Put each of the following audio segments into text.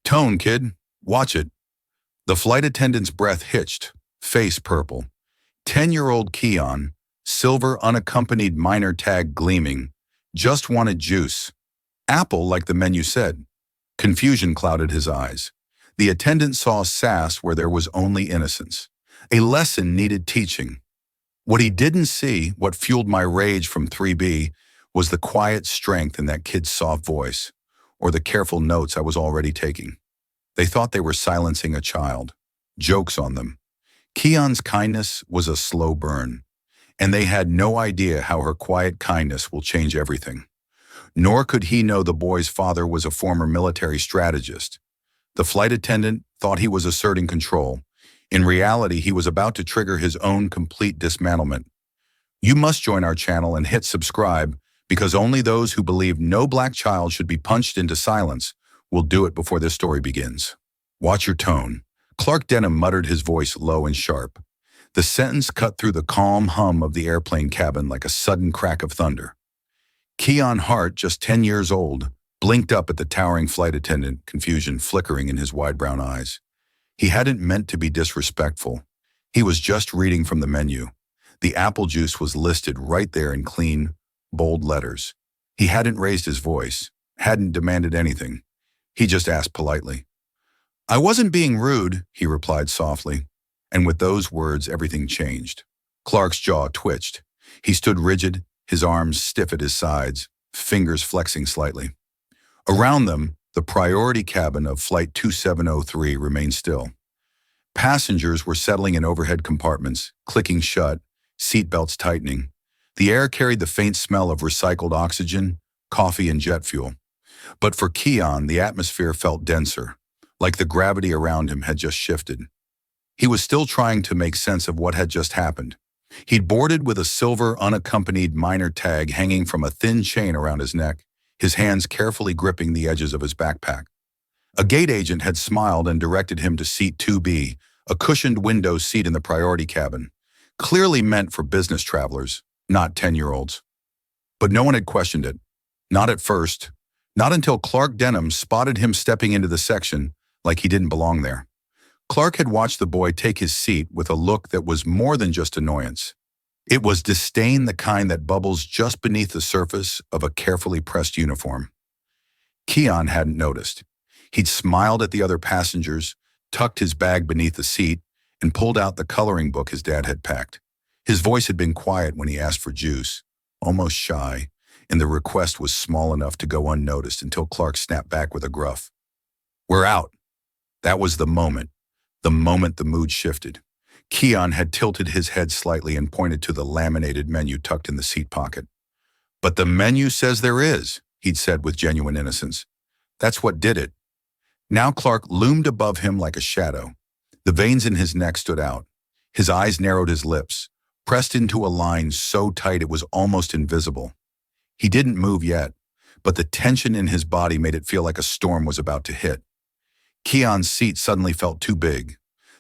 Tone, kid. Watch it. The flight attendant's breath hitched, face purple. 10-year-old Keon, silver unaccompanied minor tag gleaming, just wanted juice. Apple, like the menu said. Confusion clouded his eyes. The attendant saw sass where there was only innocence. A lesson needed teaching. What he didn't see, what fueled my rage from 3B, was the quiet strength in that kid's soft voice, or the careful notes I was already taking. They thought they were silencing a child. Jokes on them. Keon's kindness was a slow burn, and they had no idea how her quiet kindness will change everything. Nor could he know the boy's father was a former military strategist. The flight attendant thought he was asserting control. In reality, he was about to trigger his own complete dismantlement. You must join our channel and hit subscribe, because only those who believe no black child should be punched into silence will do it before this story begins. Watch your tone. Clark Denham muttered, his voice low and sharp. The sentence cut through the calm hum of the airplane cabin like a sudden crack of thunder. Keon Hart, just 10 years old, blinked up at the towering flight attendant, confusion flickering in his wide brown eyes. He hadn't meant to be disrespectful. He was just reading from the menu. The apple juice was listed right there in clean, bold letters. He hadn't raised his voice, hadn't demanded anything. He just asked politely. "I wasn't being rude," he replied softly. And with those words, everything changed. Clark's jaw twitched. He stood rigid, his arms stiff at his sides, fingers flexing slightly. Around them, the priority cabin of Flight 2703 remained still. Passengers were settling in overhead compartments, clicking shut, seatbelts tightening. The air carried the faint smell of recycled oxygen, coffee, and jet fuel. But for Keon, the atmosphere felt denser, like the gravity around him had just shifted. He was still trying to make sense of what had just happened. He'd boarded with a silver unaccompanied minor tag hanging from a thin chain around his neck, his hands carefully gripping the edges of his backpack. A gate agent had smiled and directed him to seat 2B, a cushioned window seat in the priority cabin, clearly meant for business travelers, not 10-year-olds. But no one had questioned it. Not at first. Not until Clark Denham spotted him stepping into the section like he didn't belong there. Clark had watched the boy take his seat with a look that was more than just annoyance. It was disdain, the kind that bubbles just beneath the surface of a carefully pressed uniform. Keon hadn't noticed. He'd smiled at the other passengers, tucked his bag beneath the seat, and pulled out the coloring book his dad had packed. His voice had been quiet when he asked for juice, almost shy, and the request was small enough to go unnoticed until Clark snapped back with a gruff, "We're out." That was the moment the mood shifted. Keon had tilted his head slightly and pointed to the laminated menu tucked in the seat pocket. "But the menu says there is," he'd said with genuine innocence. "That's what did it." Now Clark loomed above him like a shadow. The veins in his neck stood out. His eyes narrowed, his lips pressed into a line so tight it was almost invisible. He didn't move yet, but the tension in his body made it feel like a storm was about to hit. Keon's seat suddenly felt too big.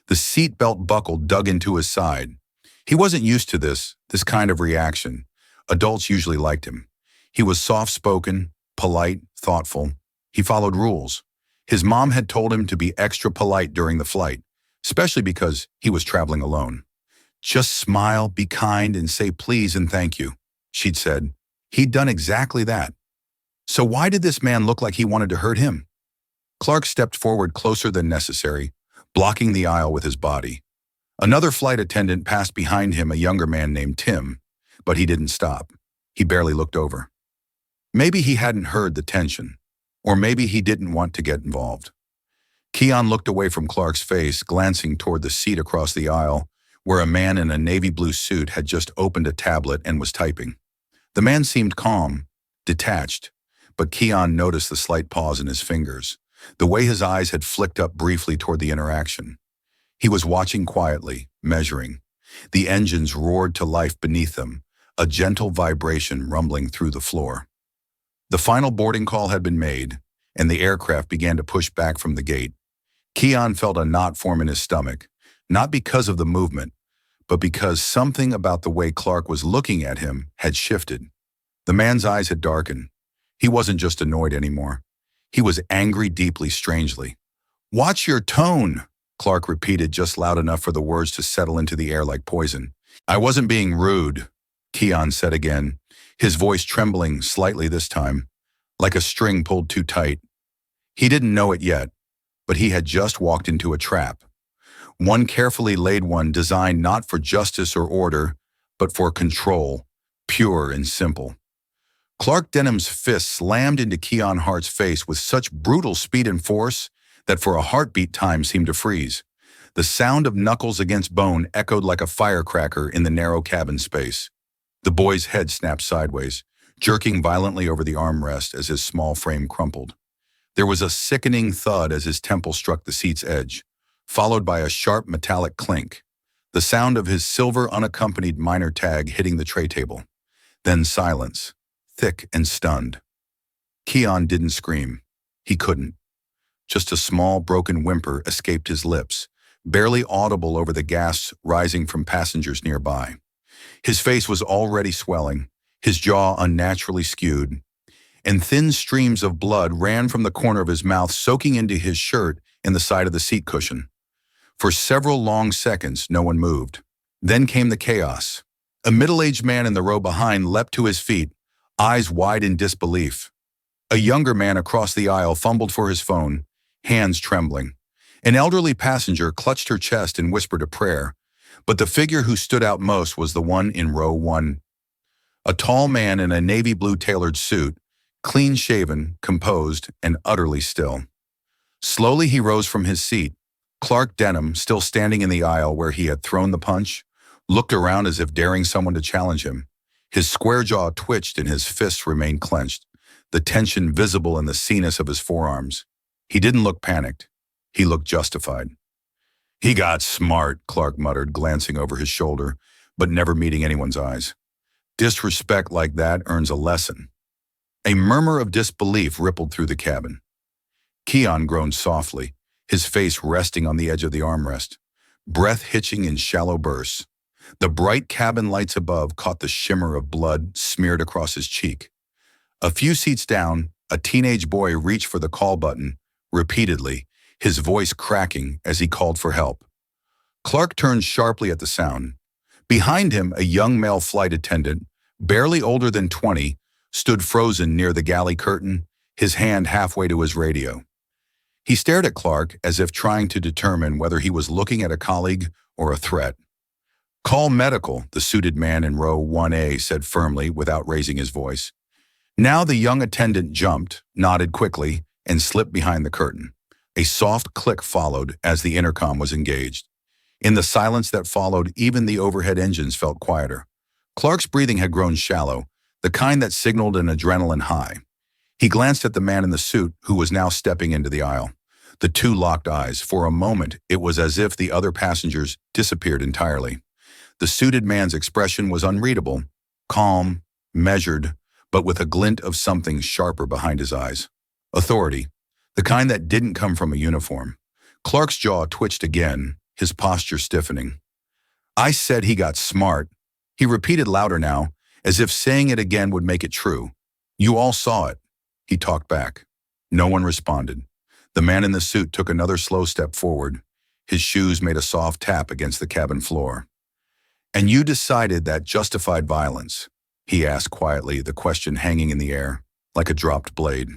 The seat belt buckle dug into his side. He wasn't used to this kind of reaction. Adults usually liked him. He was soft-spoken, polite, thoughtful. He followed rules. His mom had told him to be extra polite during the flight, especially because he was traveling alone. "Just smile, be kind, and say please and thank you," she'd said. He'd done exactly that. So why did this man look like he wanted to hurt him? Clark stepped forward closer than necessary, blocking the aisle with his body. Another flight attendant passed behind him, a younger man named Tim, but he didn't stop. He barely looked over. Maybe he hadn't heard the tension, or maybe he didn't want to get involved. Keon looked away from Clark's face, glancing toward the seat across the aisle, where a man in a navy blue suit had just opened a tablet and was typing. The man seemed calm, detached, but Keon noticed the slight pause in his fingers, the way his eyes had flicked up briefly toward the interaction. He was watching quietly, measuring. The engines roared to life beneath them, a gentle vibration rumbling through the floor. The final boarding call had been made, and the aircraft began to push back from the gate. Keon felt a knot form in his stomach, not because of the movement, but because something about the way Clark was looking at him had shifted. The man's eyes had darkened. He wasn't just annoyed anymore. He was angry deeply, strangely, Watch your tone, Clark repeated just loud enough for the words to settle into the air like poison. I wasn't being rude, Keon said again, his voice trembling slightly this time, like a string pulled too tight. He didn't know it yet, but he had just walked into a trap. One carefully laid one designed not for justice or order, but for control, pure and simple. Clark Denham's fist slammed into Keon Hart's face with such brutal speed and force that for a heartbeat time seemed to freeze. The sound of knuckles against bone echoed like a firecracker in the narrow cabin space. The boy's head snapped sideways, jerking violently over the armrest as his small frame crumpled. There was a sickening thud as his temple struck the seat's edge, followed by a sharp metallic clink, the sound of his silver unaccompanied minor tag hitting the tray table. Then silence, thick and stunned. Keon didn't scream. He couldn't. Just a small, broken whimper escaped his lips, barely audible over the gasps rising from passengers nearby. His face was already swelling, his jaw unnaturally skewed, and thin streams of blood ran from the corner of his mouth, soaking into his shirt and the side of the seat cushion. For several long seconds, no one moved. Then came the chaos. A middle-aged man in the row behind leapt to his feet, eyes wide in disbelief. A younger man across the aisle fumbled for his phone, hands trembling. An elderly passenger clutched her chest and whispered a prayer, but the figure who stood out most was the one in row 1. A tall man in a navy blue tailored suit, clean-shaven, composed, and utterly still. Slowly he rose from his seat. Clark Denham, still standing in the aisle where he had thrown the punch, looked around as if daring someone to challenge him. His square jaw twitched and his fists remained clenched, the tension visible in the seamus of his forearms. He didn't look panicked. He looked justified. He got smart, Clark muttered, glancing over his shoulder, but never meeting anyone's eyes. Disrespect like that earns a lesson. A murmur of disbelief rippled through the cabin. Keon groaned softly, his face resting on the edge of the armrest, breath hitching in shallow bursts. The bright cabin lights above caught the shimmer of blood smeared across his cheek. A few seats down, a teenage boy reached for the call button, repeatedly, his voice cracking as he called for help. Clark turned sharply at the sound. Behind him, a young male flight attendant, barely older than 20, stood frozen near the galley curtain, his hand halfway to his radio. He stared at Clark as if trying to determine whether he was looking at a colleague or a threat. Call medical, the suited man in row 1A said firmly without raising his voice. Now the young attendant jumped, nodded quickly, and slipped behind the curtain. A soft click followed as the intercom was engaged. In the silence that followed, even the overhead engines felt quieter. Clark's breathing had grown shallow, the kind that signaled an adrenaline high. He glanced at the man in the suit, who was now stepping into the aisle. The two locked eyes. For a moment, it was as if the other passengers disappeared entirely. The suited man's expression was unreadable, calm, measured, but with a glint of something sharper behind his eyes. Authority, the kind that didn't come from a uniform. Clark's jaw twitched again, his posture stiffening. I said he got smart. He repeated louder now, as if saying it again would make it true. You all saw it. He talked back. No one responded. The man in the suit took another slow step forward. His shoes made a soft tap against the cabin floor. And you decided that justified violence? He asked quietly, the question hanging in the air, like a dropped blade.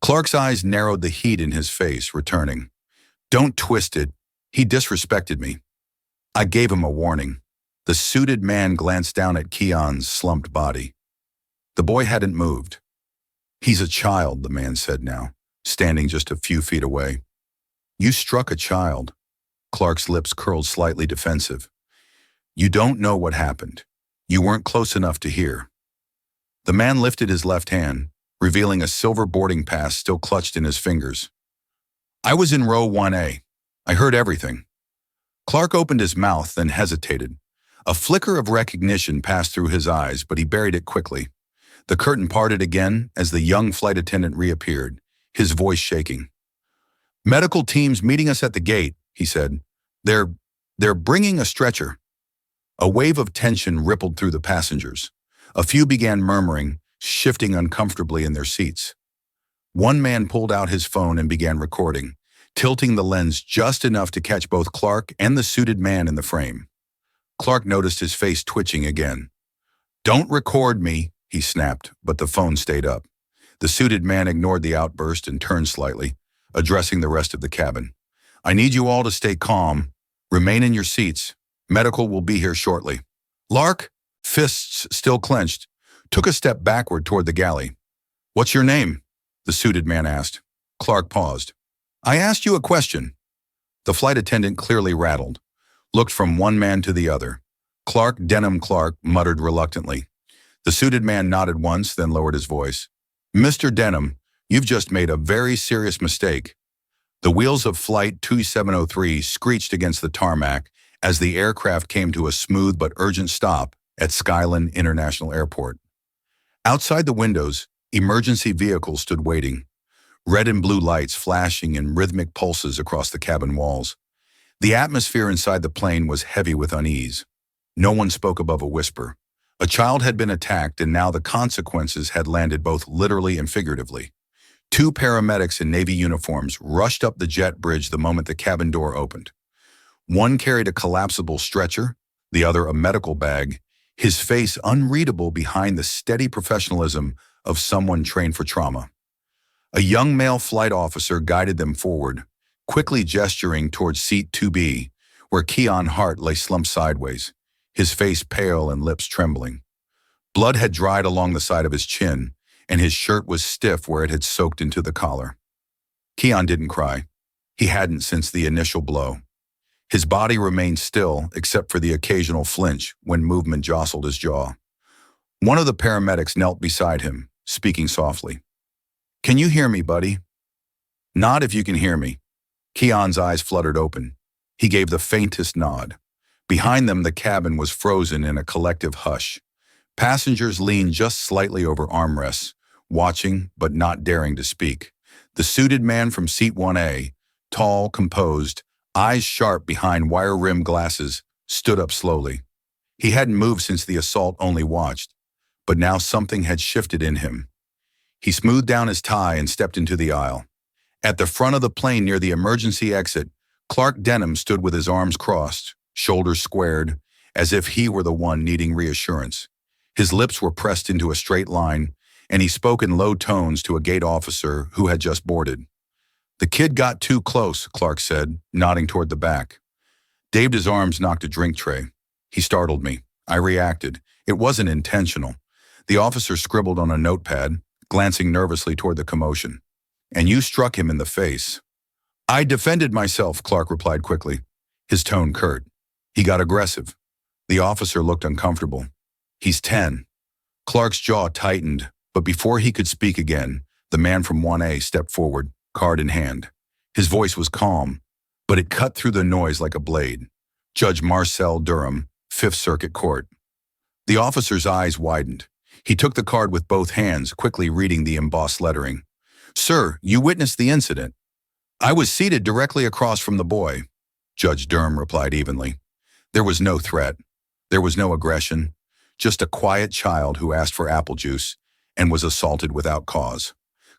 Clark's eyes narrowed, the heat in his face returning. Don't twist it. He disrespected me. I gave him a warning. The suited man glanced down at Keon's slumped body. The boy hadn't moved. He's a child, the man said now, standing just a few feet away. You struck a child. Clark's lips curled slightly defensive. You don't know what happened. You weren't close enough to hear. The man lifted his left hand, revealing a silver boarding pass still clutched in his fingers. I was in row 1A. I heard everything. Clark opened his mouth, then hesitated. A flicker of recognition passed through his eyes, but he buried it quickly. The curtain parted again as the young flight attendant reappeared, his voice shaking. Medical team's meeting us at the gate, he said. They're bringing a stretcher. A wave of tension rippled through the passengers. A few began murmuring, shifting uncomfortably in their seats. One man pulled out his phone and began recording, tilting the lens just enough to catch both Clark and the suited man in the frame. Clark noticed his face twitching again. "Don't record me," he snapped, but the phone stayed up. The suited man ignored the outburst and turned slightly, addressing the rest of the cabin. "I need you all to stay calm. Remain in your seats. Medical will be here shortly." Lark, fists still clenched, took a step backward toward the galley. "What's your name?" the suited man asked. Clark paused. "I asked you a question." The flight attendant clearly rattled, looked from one man to the other. Clark Clark muttered reluctantly. The suited man nodded once, then lowered his voice. "Mr. Denham, you've just made a very serious mistake." The wheels of Flight 2703 screeched against the tarmac as the aircraft came to a smooth but urgent stop at Skyland International Airport. Outside the windows, emergency vehicles stood waiting, red and blue lights flashing in rhythmic pulses across the cabin walls. The atmosphere inside the plane was heavy with unease. No one spoke above a whisper. A child had been attacked, and now the consequences had landed both literally and figuratively. Two paramedics in Navy uniforms rushed up the jet bridge the moment the cabin door opened. One carried a collapsible stretcher, the other a medical bag, his face unreadable behind the steady professionalism of someone trained for trauma. A young male flight officer guided them forward, quickly gesturing towards seat 2B, where Keon Hart lay slumped sideways, his face pale and lips trembling. Blood had dried along the side of his chin, and his shirt was stiff where it had soaked into the collar. Keon didn't cry. He hadn't since the initial blow. His body remained still, except for the occasional flinch when movement jostled his jaw. One of the paramedics knelt beside him, speaking softly. "Can you hear me, buddy?" "Nod if you can hear me." Keon's eyes fluttered open. He gave the faintest nod. Behind them, the cabin was frozen in a collective hush. Passengers leaned just slightly over armrests, watching but not daring to speak. The suited man from seat 1A, tall, composed, eyes sharp behind wire-rimmed glasses, stood up slowly. He hadn't moved since the assault only watched, but now something had shifted in him. He smoothed down his tie and stepped into the aisle. At the front of the plane near the emergency exit, Clark Denham stood with his arms crossed, shoulders squared, as if he were the one needing reassurance. His lips were pressed into a straight line, and he spoke in low tones to a gate officer who had just boarded. "The kid got too close," Clark said, nodding toward the back. Dave his arms knocked a drink tray. "He startled me. I reacted. It wasn't intentional." The officer scribbled on a notepad, glancing nervously toward the commotion. "And you struck him in the face." "I defended myself," Clark replied quickly, his tone curt. "He got aggressive." The officer looked uncomfortable. "He's 10. Clark's jaw tightened, but before he could speak again, the man from 1A stepped forward, card in hand. His voice was calm, but it cut through the noise like a blade. "Judge Marcel Durham, 5th Circuit Court." The officer's eyes widened. He took the card with both hands, quickly reading the embossed lettering. "Sir, you witnessed the incident." "I was seated directly across from the boy," Judge Durham replied evenly. There was no threat. There was no aggression. Just a quiet child who asked for apple juice and was assaulted without cause.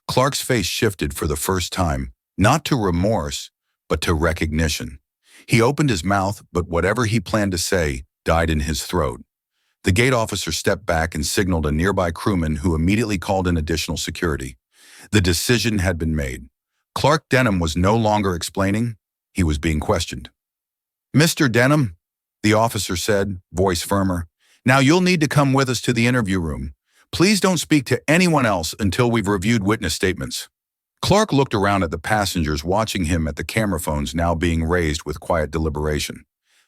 Clark's face shifted for the first time, not to remorse, but to recognition. He opened his mouth, but whatever he planned to say died in his throat. The gate officer stepped back and signaled a nearby crewman who immediately called in additional security. The decision had been made. Clark Denham was no longer explaining. He was being questioned. "Mr. Denham," the officer said, voice firmer, "now you'll need to come with us to the interview room. Please don't speak to anyone else until we've reviewed witness statements." Clark looked around at the passengers watching him at the camera phones now being raised with quiet deliberation.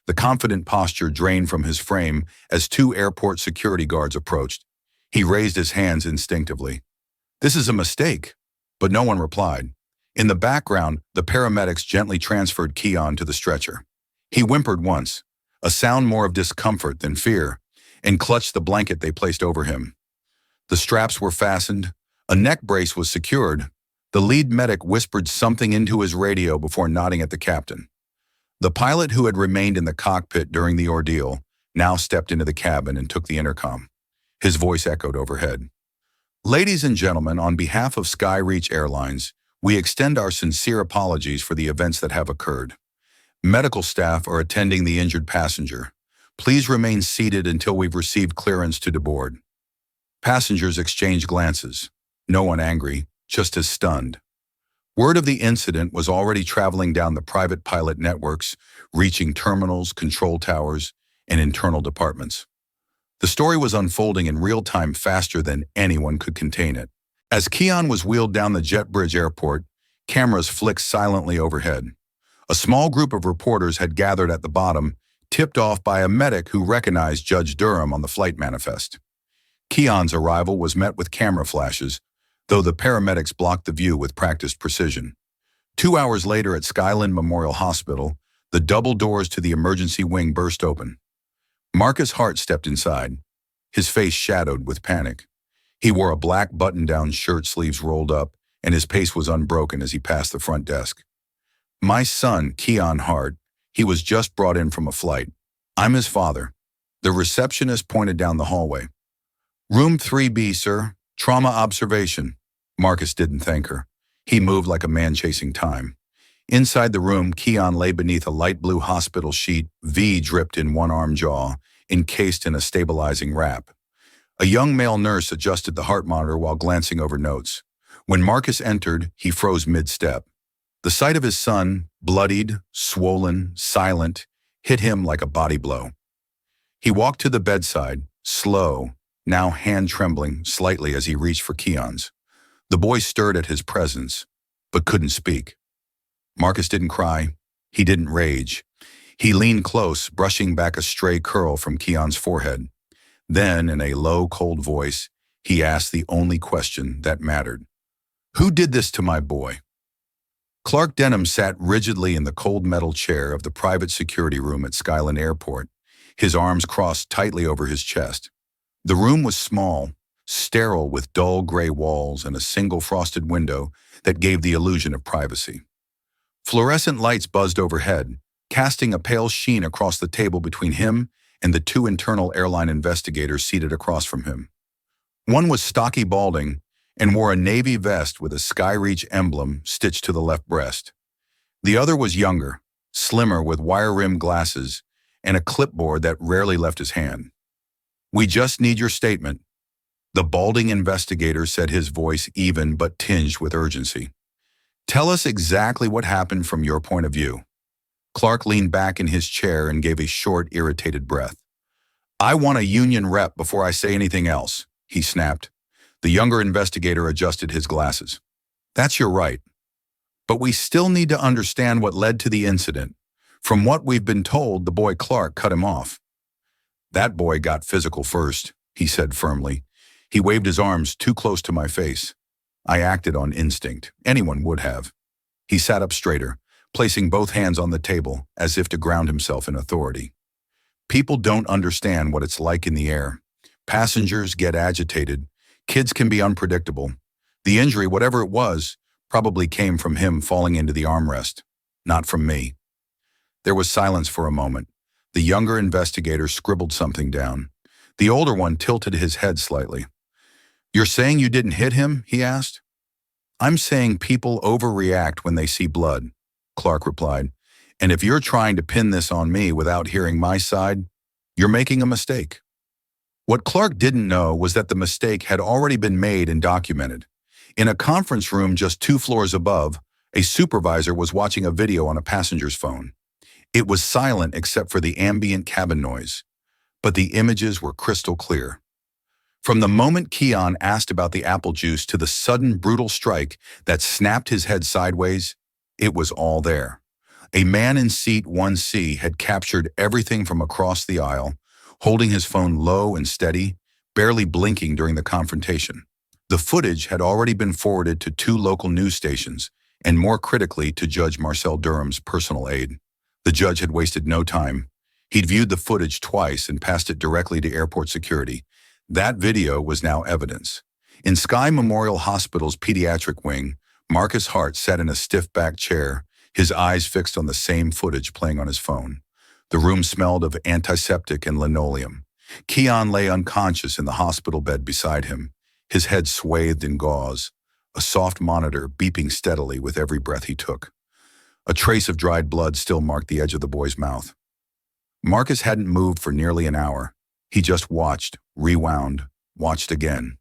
The confident posture drained from his frame as two airport security guards approached. He raised his hands instinctively. "This is a mistake," but no one replied. In the background, the paramedics gently transferred Keon to the stretcher. He whimpered once, a sound more of discomfort than fear, and clutched the blanket they placed over him. The straps were fastened. A neck brace was secured. The lead medic whispered something into his radio before nodding at the captain. The pilot who had remained in the cockpit during the ordeal now stepped into the cabin and took the intercom. His voice echoed overhead. "Ladies and gentlemen, on behalf of Skyreach Airlines, We extend our sincere apologies for the events that have occurred. Medical staff are attending the injured passenger. Please remain seated until we've received clearance to deboard. Passengers exchange glances. No one angry, just as stunned. Word of the incident was already traveling down the private pilot networks, reaching terminals, control towers, and internal departments. The story was unfolding in real time faster than anyone could contain it. As Keon was wheeled down the Jet Bridge airport, cameras flicked silently overhead. A small group of reporters had gathered at the bottom, tipped off by a medic who recognized Judge Durham on the flight manifest. Keon's arrival was met with camera flashes, though the paramedics blocked the view with practiced precision. 2 hours later at Skyland Memorial Hospital, the double doors to the emergency wing burst open. Marcus Hart stepped inside, his face shadowed with panic. He wore a black button-down shirt, sleeves rolled up, and his pace was unbroken as he passed the front desk. "My son, Keon Hart, he was just brought in from a flight. I'm his father." The receptionist pointed down the hallway. "Room 3B, sir. Trauma observation." Marcus didn't thank her. He moved like a man chasing time. Inside the room, Keon lay beneath a light blue hospital sheet, V dripped in one arm jaw, encased in a stabilizing wrap. A young male nurse adjusted the heart monitor while glancing over notes. When Marcus entered, he froze mid-step. The sight of his son, bloodied, swollen, silent, hit him like a body blow. He walked to the bedside, slow, now hand trembling slightly as he reached for Keon's. The boy stirred at his presence, but couldn't speak. Marcus didn't cry. He didn't rage. He leaned close, brushing back a stray curl from Keon's forehead. Then, in a low, cold voice, he asked the only question that mattered. "Who did this to my boy?" Clark Denham sat rigidly in the cold metal chair of the private security room at Skyland Airport, his arms crossed tightly over his chest. The room was small, sterile with dull gray walls and a single frosted window that gave the illusion of privacy. Fluorescent lights buzzed overhead, casting a pale sheen across the table between him and the two internal airline investigators seated across from him. One was stocky balding and wore a navy vest with a Skyreach emblem stitched to the left breast. The other was younger, slimmer with wire-rimmed glasses and a clipboard that rarely left his hand. "We just need your statement," the balding investigator said, his voice even but tinged with urgency. "Tell us exactly what happened from your point of view." Clark leaned back in his chair and gave a short, irritated breath. "I want a union rep before I say anything else," he snapped. The younger investigator adjusted his glasses. "That's your right. But we still need to understand what led to the incident. From what we've been told, the boy Clark cut him off." "That boy got physical first," he said firmly. He waved his arms too close to my face. I acted on instinct. Anyone would have. He sat up straighter, placing both hands on the table as if to ground himself in authority. "People don't understand what it's like in the air. Passengers get agitated. Kids can be unpredictable. The injury, whatever it was, probably came from him falling into the armrest, not from me." There was silence for a moment. The younger investigator scribbled something down. The older one tilted his head slightly. "You're saying you didn't hit him?" he asked. "I'm saying people overreact when they see blood," Clark replied. "And if you're trying to pin this on me without hearing my side, you're making a mistake." What Clark didn't know was that the mistake had already been made and documented. In a conference room just 2 floors above, a supervisor was watching a video on a passenger's phone. It was silent except for the ambient cabin noise, but the images were crystal clear. From the moment Keon asked about the apple juice to the sudden brutal strike that snapped his head sideways, it was all there. A man in seat 1C had captured everything from across the aisle, holding his phone low and steady, barely blinking during the confrontation. The footage had already been forwarded to 2 local news stations, and more critically to Judge Marcel Durham's personal aide. The judge had wasted no time. He'd viewed the footage twice and passed it directly to airport security. That video was now evidence. In Sky Memorial Hospital's pediatric wing, Marcus Hart sat in a stiff-backed chair, his eyes fixed on the same footage playing on his phone. The room smelled of antiseptic and linoleum. Keon lay unconscious in the hospital bed beside him, his head swathed in gauze. a soft monitor beeping steadily with every breath he took. A trace of dried blood still marked the edge of the boy's mouth. Marcus hadn't moved for nearly an hour. He just watched, rewound, watched again.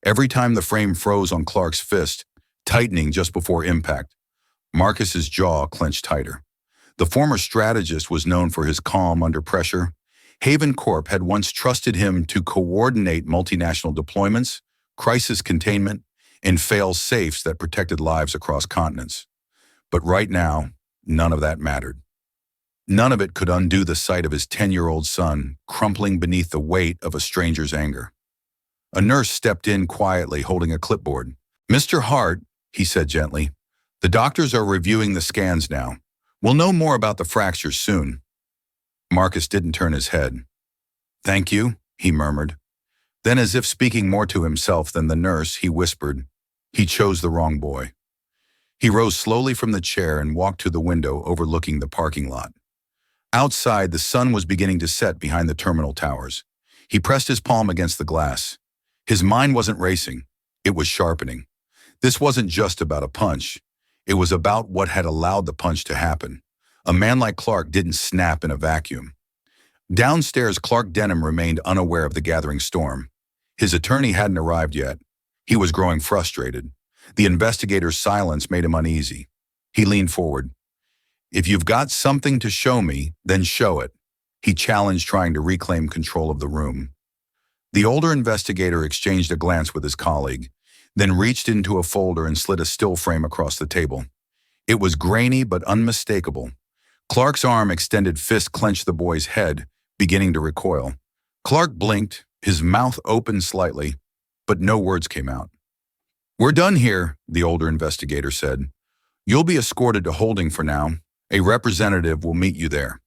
Every time the frame froze on Clark's fist, tightening just before impact, Marcus's jaw clenched tighter. The former strategist was known for his calm under pressure. Haven Corp had once trusted him to coordinate multinational deployments, crisis containment, and fail safes that protected lives across continents. But right now, none of that mattered. None of it could undo the sight of his 10-year-old son crumpling beneath the weight of a stranger's anger. A nurse stepped in quietly, holding a clipboard. "Mr. Hart," he said gently, "the doctors are reviewing the scans now. We'll know more about the fractures soon." Marcus didn't turn his head. "Thank you," he murmured. Then, as if speaking more to himself than the nurse, he whispered, "He chose the wrong boy." He rose slowly from the chair and walked to the window overlooking the parking lot. Outside, the sun was beginning to set behind the terminal towers. He pressed his palm against the glass. His mind wasn't racing. It was sharpening. This wasn't just about a punch. It was about what had allowed the punch to happen. A man like Clark didn't snap in a vacuum. Downstairs, Clark Denham remained unaware of the gathering storm. His attorney hadn't arrived yet. He was growing frustrated. The investigator's silence made him uneasy. He leaned forward. "If you've got something to show me, then show it," he challenged, trying to reclaim control of the room. The older investigator exchanged a glance with his colleague, then reached into a folder and slid a still frame across the table. It was grainy but unmistakable. Clark's arm, extended fist, clenched the boy's head, beginning to recoil. Clark blinked, his mouth opened slightly, but no words came out. "We're done here," the older investigator said. "You'll be escorted to holding for now. A representative will meet you there."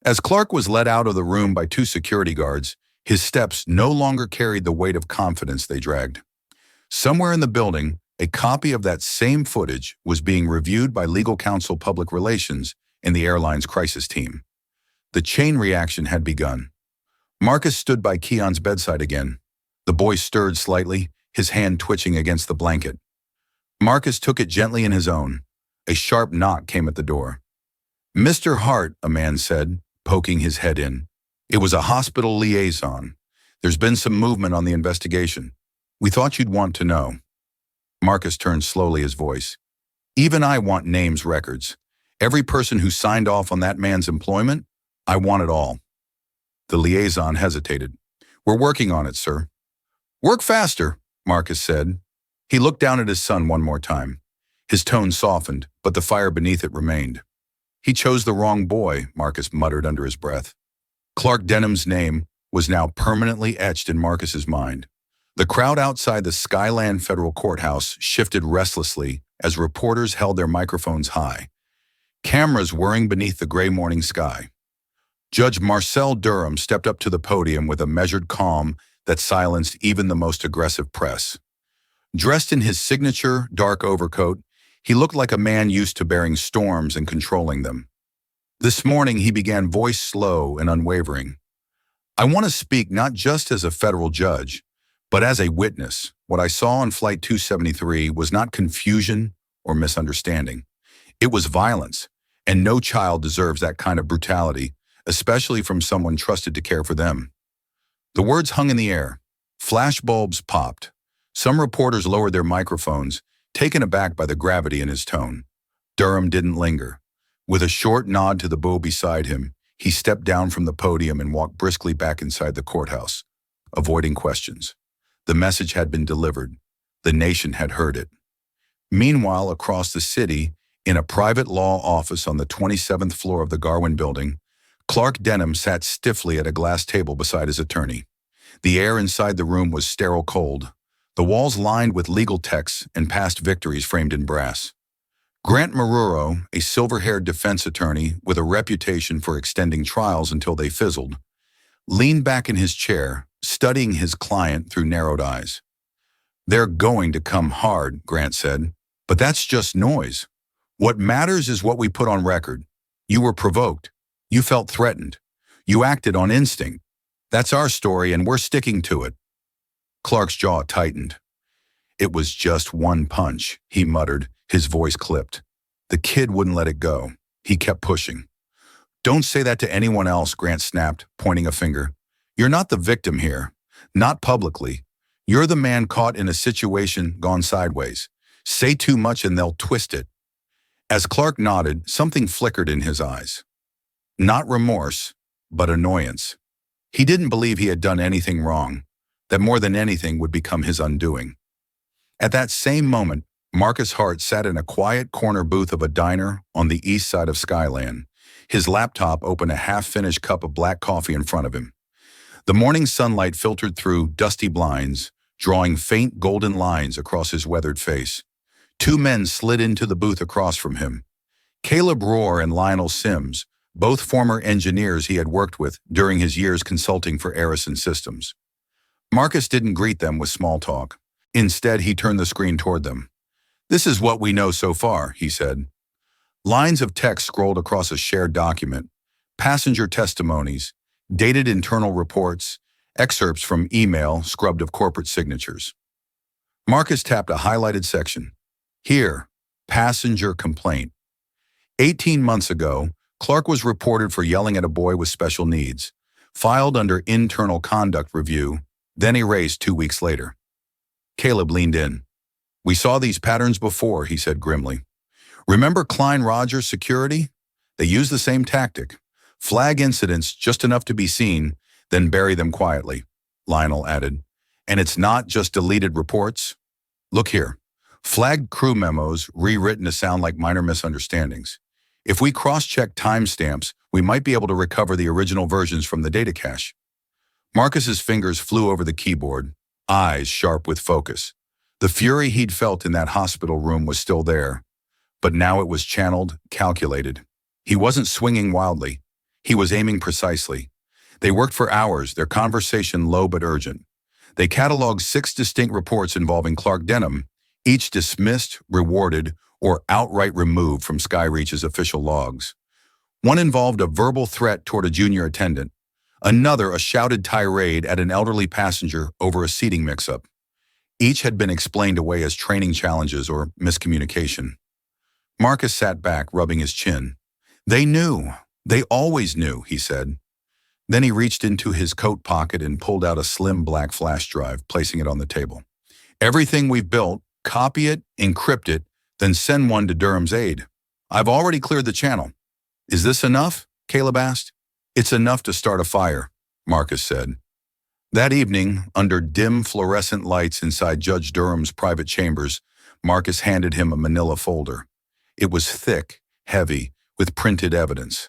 As Clark was led out of the room by two security guards, his steps no longer carried the weight of confidence they dragged. Somewhere in the building, a copy of that same footage was being reviewed by legal counsel, public relations, and the airline's crisis team. The chain reaction had begun. Marcus stood by Keon's bedside again. The boy stirred slightly, his hand twitching against the blanket. Marcus took it gently in his own. A sharp knock came at the door. "Mr. Hart," a man said, poking his head in. "It was a hospital liaison. There's been some movement on the investigation. We thought you'd want to know." Marcus turned slowly, his voice. "Even I want names, records. Every person who signed off on that man's employment, I want it all." The liaison hesitated. "We're working on it, sir." "Work faster," Marcus said. He looked down at his son one more time. His tone softened, but the fire beneath it remained. "He chose the wrong boy," Marcus muttered under his breath. Clark Denham's name was now permanently etched in Marcus's mind. The crowd outside the Skyland Federal Courthouse shifted restlessly as reporters held their microphones high, cameras whirring beneath the gray morning sky. Judge Marcel Durham stepped up to the podium with a measured calm that silenced even the most aggressive press. Dressed in his signature dark overcoat, he looked like a man used to bearing storms and controlling them. This morning he began, voice slow and unwavering. "I want to speak not just as a federal judge, but as a witness. What I saw on Flight 273 was not confusion or misunderstanding. It was violence, and no child deserves that kind of brutality, especially from someone trusted to care for them." The words hung in the air. Flashbulbs popped. Some reporters lowered their microphones, taken aback by the gravity in his tone. Durham didn't linger. With a short nod to the beau beside him, he stepped down from the podium and walked briskly back inside the courthouse, avoiding questions. The message had been delivered. The nation had heard it. Meanwhile, across the city, in a private law office on the 27th floor of the Garwin building, Clark Denham sat stiffly at a glass table beside his attorney. The air inside the room was sterile cold, the walls lined with legal texts and past victories framed in brass. Grant Maruro, a silver-haired defense attorney with a reputation for extending trials until they fizzled, leaned back in his chair, studying his client through narrowed eyes. "They're going to come hard," Grant said, "but that's just noise. What matters is what we put on record. You were provoked. You felt threatened. You acted on instinct. That's our story, and we're sticking to it." Clark's jaw tightened. It was just one punch, he muttered, his voice clipped. The kid wouldn't let it go. He kept pushing. Don't say that to anyone else, Grant snapped, pointing a finger. You're not the victim here. Not publicly. You're the man caught in a situation gone sideways. Say too much and they'll twist it. As Clark nodded, something flickered in his eyes. Not remorse, but annoyance. He didn't believe he had done anything wrong, that more than anything would become his undoing. At that same moment, Marcus Hart sat in a quiet corner booth of a diner on the east side of Skyland. His laptop opened a half-finished cup of black coffee in front of him. The morning sunlight filtered through dusty blinds, drawing faint golden lines across his weathered face. Two men slid into the booth across from him. Caleb Rohr and Lionel Sims, both former engineers he had worked with during his years consulting for Arison Systems. Marcus didn't greet them with small talk. Instead, he turned the screen toward them. This is what we know so far, he said. Lines of text scrolled across a shared document, passenger testimonies, dated internal reports, excerpts from email scrubbed of corporate signatures. Marcus tapped a highlighted section. Here, passenger complaint. 18 months ago, Clark was reported for yelling at a boy with special needs, filed under internal conduct review, then erased 2 weeks later. Caleb leaned in. We saw these patterns before, he said grimly. Remember Klein Rogers Security? They used the same tactic. Flag incidents just enough to be seen, then bury them quietly, Lionel added. And it's not just deleted reports. Look here. Flagged crew memos rewritten to sound like minor misunderstandings. If we cross-check timestamps, we might be able to recover the original versions from the data cache. Marcus's fingers flew over the keyboard, eyes sharp with focus. The fury he'd felt in that hospital room was still there, but now it was channeled, calculated. He wasn't swinging wildly. He was aiming precisely. They worked for hours, their conversation low but urgent. They cataloged 6 distinct reports involving Clark Denham, each dismissed, rewarded, or outright removed from Skyreach's official logs. One involved a verbal threat toward a junior attendant, another a shouted tirade at an elderly passenger over a seating mix-up. Each had been explained away as training challenges or miscommunication. Marcus sat back, rubbing his chin. They knew. They always knew, he said. Then he reached into his coat pocket and pulled out a slim black flash drive, placing it on the table. Everything we've built, copy it, encrypt it, then send one to Durham's aide. I've already cleared the channel. Is this enough? Caleb asked. It's enough to start a fire, Marcus said. That evening, under dim fluorescent lights inside Judge Durham's private chambers, Marcus handed him a manila folder. It was thick, heavy, with printed evidence.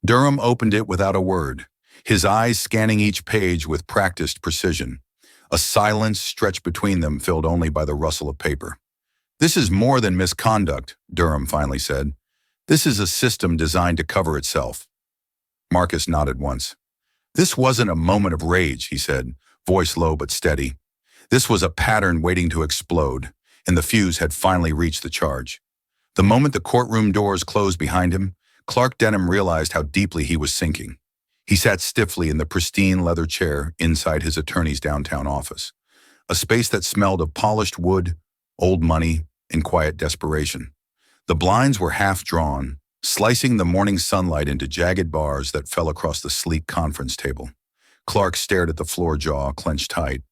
Durham opened it without a word, his eyes scanning each page with practiced precision. A silence stretched between them, filled only by the rustle of paper. This is more than misconduct, Durham finally said. This is a system designed to cover itself. Marcus nodded once. This wasn't a moment of rage, he said, voice low but steady. This was a pattern waiting to explode, and the fuse had finally reached the charge. The moment the courtroom doors closed behind him, Clark Denham realized how deeply he was sinking. He sat stiffly in the pristine leather chair inside his attorney's downtown office, a space that smelled of polished wood, old money, and quiet desperation. The blinds were half drawn, slicing the morning sunlight into jagged bars that fell across the sleek conference table. Clark stared at the floor jaw clenched tight.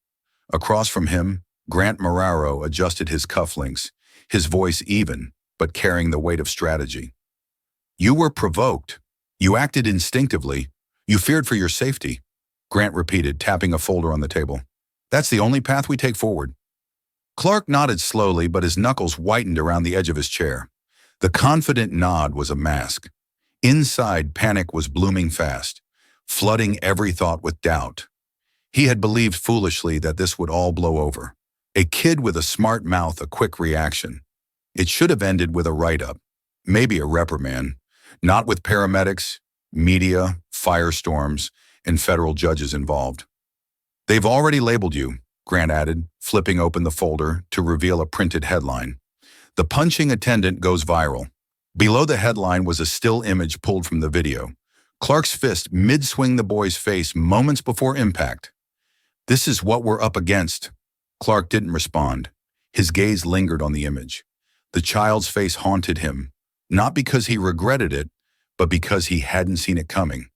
Across from him, Grant Marrero adjusted his cufflinks, his voice even, but carrying the weight of strategy. You were provoked. You acted instinctively. You feared for your safety, Grant repeated, tapping a folder on the table. That's the only path we take forward. Clark nodded slowly, but his knuckles whitened around the edge of his chair. The confident nod was a mask. Inside, panic was blooming fast, flooding every thought with doubt. He had believed foolishly that this would all blow over. A kid with a smart mouth, a quick reaction. It should have ended with a write-up, maybe a reprimand, not with paramedics, media, firestorms, and federal judges involved. They've already labeled you, Grant added, flipping open the folder to reveal a printed headline. The punching attendant goes viral. Below the headline was a still image pulled from the video. Clark's fist mid-swing the boy's face moments before impact. This is what we're up against. Clark didn't respond. His gaze lingered on the image. The child's face haunted him, not because he regretted it, but because he hadn't seen it coming.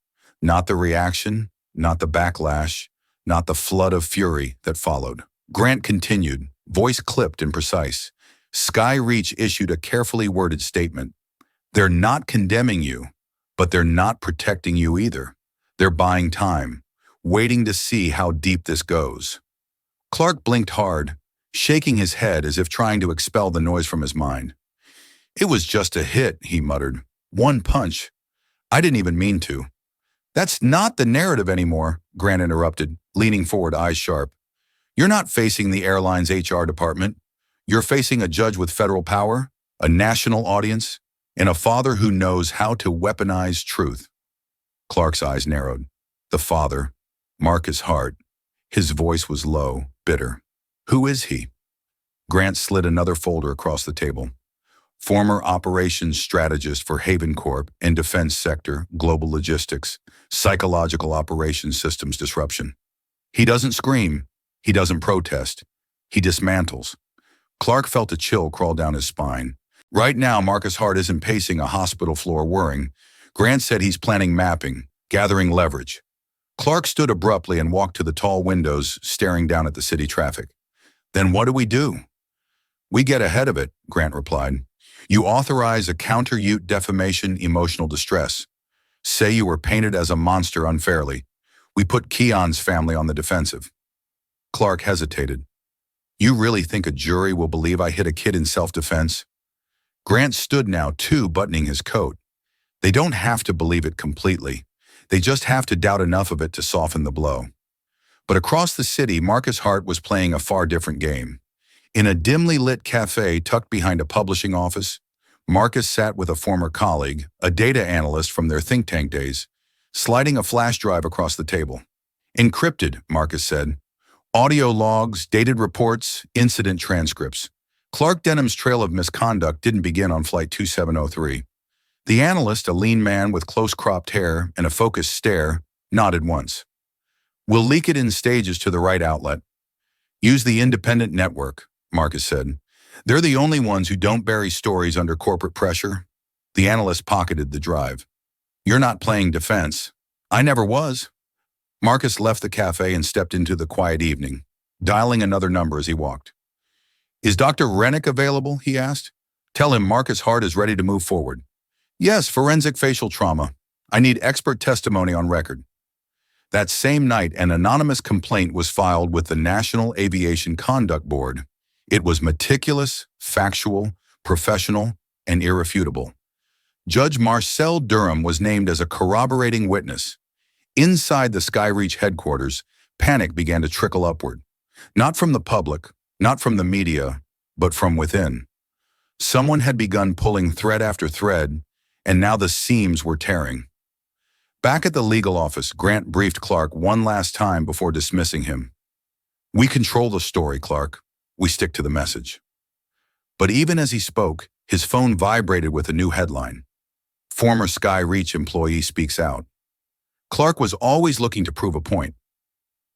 Not the reaction, not the backlash, not the flood of fury that followed. Grant continued, voice clipped and precise. Sky Reach issued a carefully worded statement. They're not condemning you, but they're not protecting you either. They're buying time, waiting to see how deep this goes. Clark blinked hard, shaking his head as if trying to expel the noise from his mind. It was just a hit, he muttered. One punch. I didn't even mean to. That's not the narrative anymore, Grant interrupted, leaning forward, eyes sharp. You're not facing the airline's HR department. You're facing a judge with federal power, a national audience, and a father who knows how to weaponize truth. Clark's eyes narrowed. The father, Marcus Hart. His voice was low, bitter. Who is he? Grant slid another folder across the table. Former operations strategist for Haven Corp and defense sector, global logistics, psychological operations systems disruption. He doesn't scream. He doesn't protest. He dismantles. Clark felt a chill crawl down his spine. Right now, Marcus Hart isn't pacing a hospital floor worrying. Grant said he's planning mapping, gathering leverage. Clark stood abruptly and walked to the tall windows, staring down at the city traffic. Then what do? We get ahead of it, Grant replied. You authorize a counter-Ute defamation, emotional distress. Say you were painted as a monster unfairly. We put Keon's family on the defensive. Clark hesitated. You really think a jury will believe I hit a kid in self-defense? Grant stood now, too, buttoning his coat. They don't have to believe it completely. They just have to doubt enough of it to soften the blow. But across the city, Marcus Hart was playing a far different game. In a dimly lit cafe tucked behind a publishing office, Marcus sat with a former colleague, a data analyst from their think tank days, sliding a flash drive across the table. Encrypted, Marcus said. Audio logs, dated reports, incident transcripts. Clark Denham's trail of misconduct didn't begin on Flight 2703. The analyst, a lean man with close-cropped hair and a focused stare, nodded once. We'll leak it in stages to the right outlet. Use the independent network, Marcus said. They're the only ones who don't bury stories under corporate pressure. The analyst pocketed the drive. You're not playing defense. I never was. Marcus left the cafe and stepped into the quiet evening, dialing another number as he walked. Is Dr. Rennick available? He asked. Tell him Marcus Hart is ready to move forward. Yes, forensic facial trauma. I need expert testimony on record. That same night, an anonymous complaint was filed with the National Aviation Conduct Board. It was meticulous, factual, professional, and irrefutable. Judge Marcel Durham was named as a corroborating witness. Inside the Skyreach headquarters, panic began to trickle upward. Not from the public, not from the media, but from within. Someone had begun pulling thread after thread, and now the seams were tearing. Back at the legal office, Grant briefed Clark one last time before dismissing him. We control the story, Clark. We stick to the message. But even as he spoke, his phone vibrated with a new headline. Former Skyreach employee speaks out. Clark was always looking to prove a point.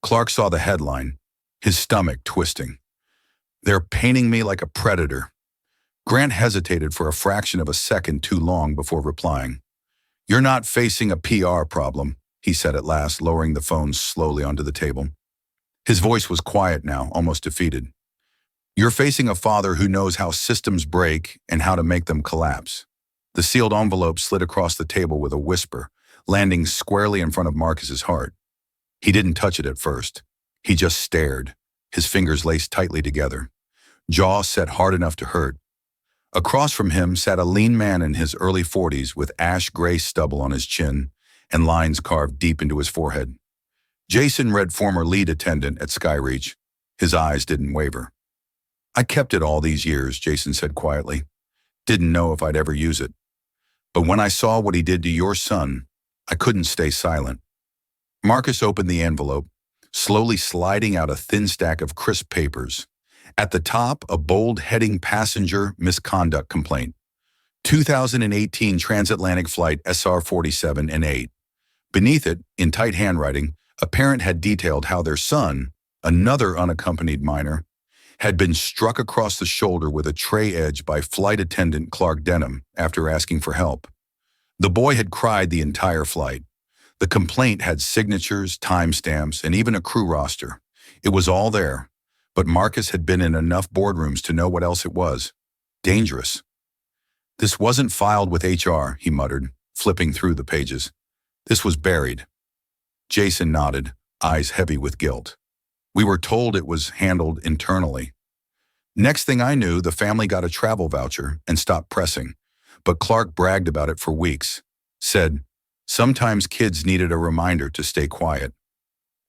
Clark saw the headline, his stomach twisting. They're painting me like a predator. Grant hesitated for a fraction of a second too long before replying. You're not facing a PR problem, he said at last, lowering the phone slowly onto the table. His voice was quiet now, almost defeated. You're facing a father who knows how systems break and how to make them collapse. The sealed envelope slid across the table with a whisper, landing squarely in front of Marcus's heart. He didn't touch it at first. He just stared, his fingers laced tightly together, jaw set hard enough to hurt. Across from him sat a lean man in his early 40s with ash-gray stubble on his chin and lines carved deep into his forehead. Jason read former lead attendant at Skyreach. His eyes didn't waver. I kept it all these years, Jason said quietly. Didn't know if I'd ever use it. But when I saw what he did to your son, I couldn't stay silent. Marcus opened the envelope, slowly sliding out a thin stack of crisp papers. At the top, a bold heading passenger misconduct complaint. 2018 transatlantic flight SR-47 and 8. Beneath it, in tight handwriting, a parent had detailed how their son, another unaccompanied minor, had been struck across the shoulder with a tray edge by flight attendant Clark Denham after asking for help. The boy had cried the entire flight. The complaint had signatures, timestamps, and even a crew roster. It was all there, but Marcus had been in enough boardrooms to know what else it was. Dangerous. This wasn't filed with HR, he muttered, flipping through the pages. This was buried. Jason nodded, eyes heavy with guilt. We were told it was handled internally. Next thing I knew, the family got a travel voucher and stopped pressing, but Clark bragged about it for weeks. Said, sometimes kids needed a reminder to stay quiet.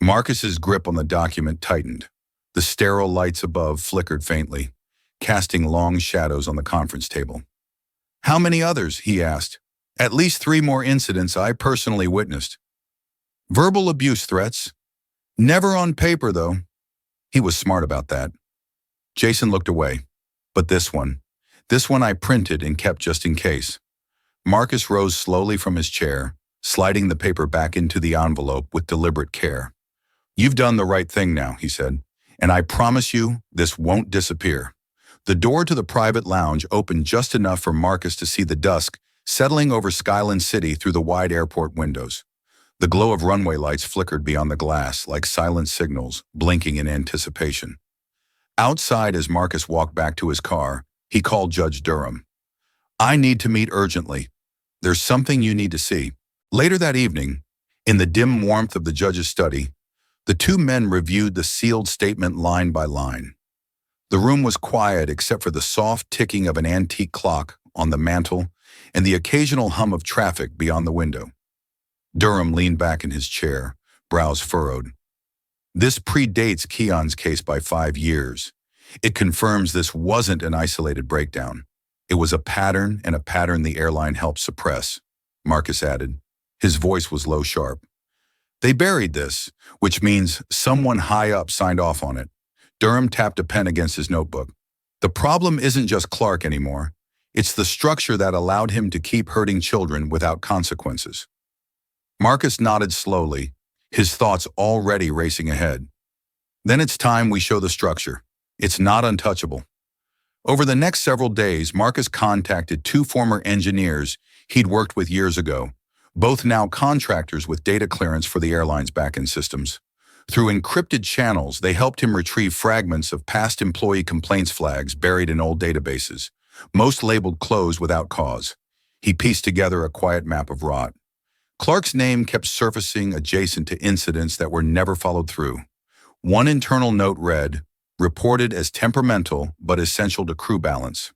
Marcus's grip on the document tightened. The sterile lights above flickered faintly, casting long shadows on the conference table. How many others? He asked. At least 3 more incidents I personally witnessed. Verbal abuse threats. Never on paper, though. He was smart about that. Jason looked away. But this one I printed and kept just in case. Marcus rose slowly from his chair, sliding the paper back into the envelope with deliberate care. You've done the right thing now, he said, and I promise you this won't disappear. The door to the private lounge opened just enough for Marcus to see the dusk settling over Skyland City through the wide airport windows. The glow of runway lights flickered beyond the glass like silent signals, blinking in anticipation. Outside, as Marcus walked back to his car, he called Judge Durham. I need to meet urgently. There's something you need to see. Later that evening, in the dim warmth of the judge's study, the 2 men reviewed the sealed statement line by line. The room was quiet except for the soft ticking of an antique clock on the mantel and the occasional hum of traffic beyond the window. Durham leaned back in his chair, brows furrowed. This predates Keon's case by 5 years. It confirms this wasn't an isolated breakdown. It was a pattern, and a pattern the airline helped suppress, Marcus added. His voice was low sharp. They buried this, which means someone high up signed off on it. Durham tapped a pen against his notebook. The problem isn't just Clark anymore. It's the structure that allowed him to keep hurting children without consequences. Marcus nodded slowly, his thoughts already racing ahead. Then it's time we show the structure. It's not untouchable. Over the next several days, Marcus contacted 2 former engineers he'd worked with years ago, both now contractors with data clearance for the airline's back-end systems. Through encrypted channels, they helped him retrieve fragments of past employee complaints flags buried in old databases, most labeled closed without cause. He pieced together a quiet map of rot. Clark's name kept surfacing adjacent to incidents that were never followed through. One internal note read, reported as temperamental but essential to crew balance.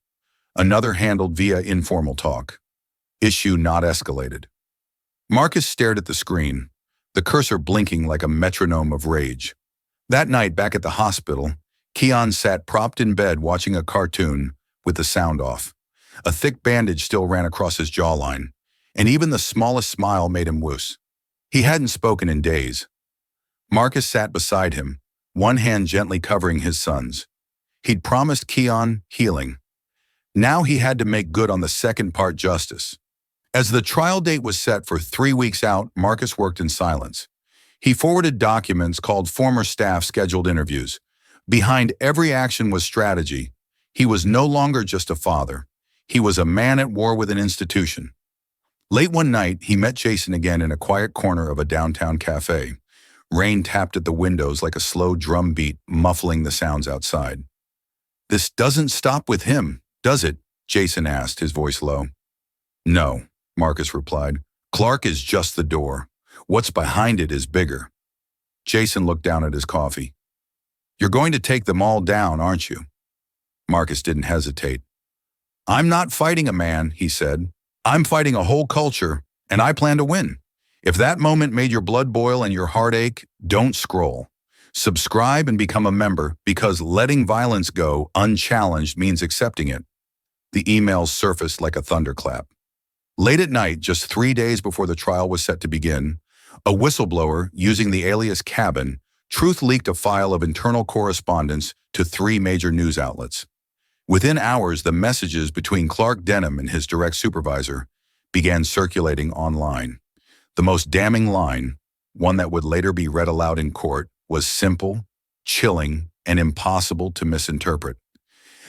Another handled via informal talk. Issue not escalated. Marcus stared at the screen, the cursor blinking like a metronome of rage. That night, back at the hospital, Keon sat propped in bed watching a cartoon with the sound off. A thick bandage still ran across his jawline, and even the smallest smile made him wuss. He hadn't spoken in days. Marcus sat beside him, one hand gently covering his son's. He'd promised Keon healing. Now he had to make good on the second part justice. As the trial date was set for 3 weeks out, Marcus worked in silence. He forwarded documents called former staff scheduled interviews. Behind every action was strategy. He was no longer just a father. He was a man at war with an institution. Late one night, he met Jason again in a quiet corner of a downtown cafe. Rain tapped at the windows like a slow drum beat, muffling the sounds outside. This doesn't stop with him, does it? Jason asked, his voice low. No, Marcus replied. Clark is just the door. What's behind it is bigger. Jason looked down at his coffee. You're going to take them all down, aren't you? Marcus didn't hesitate. I'm not fighting a man, he said. I'm fighting a whole culture, and I plan to win. If that moment made your blood boil and your heart ache, don't scroll. Subscribe and become a member, because letting violence go unchallenged means accepting it. The emails surfaced like a thunderclap. Late at night, just 3 days before the trial was set to begin, a whistleblower using the alias Cabin truth leaked a file of internal correspondence to 3 major news outlets. Within hours, the messages between Clark Denham and his direct supervisor began circulating online. The most damning line, one that would later be read aloud in court, was simple, chilling, and impossible to misinterpret.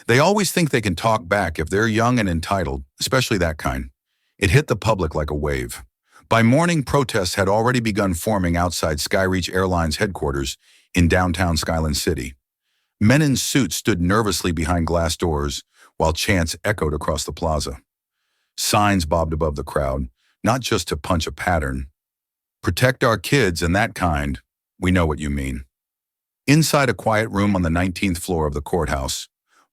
They always think they can talk back if they're young and entitled, especially that kind. It hit the public like a wave. By morning, protests had already begun forming outside Skyreach Airlines headquarters in downtown Skyland City. Men in suits stood nervously behind glass doors while chants echoed across the plaza. Signs bobbed above the crowd, not just to punch a pattern. Protect our kids and that kind, we know what you mean. Inside a quiet room on the 19th floor of the courthouse,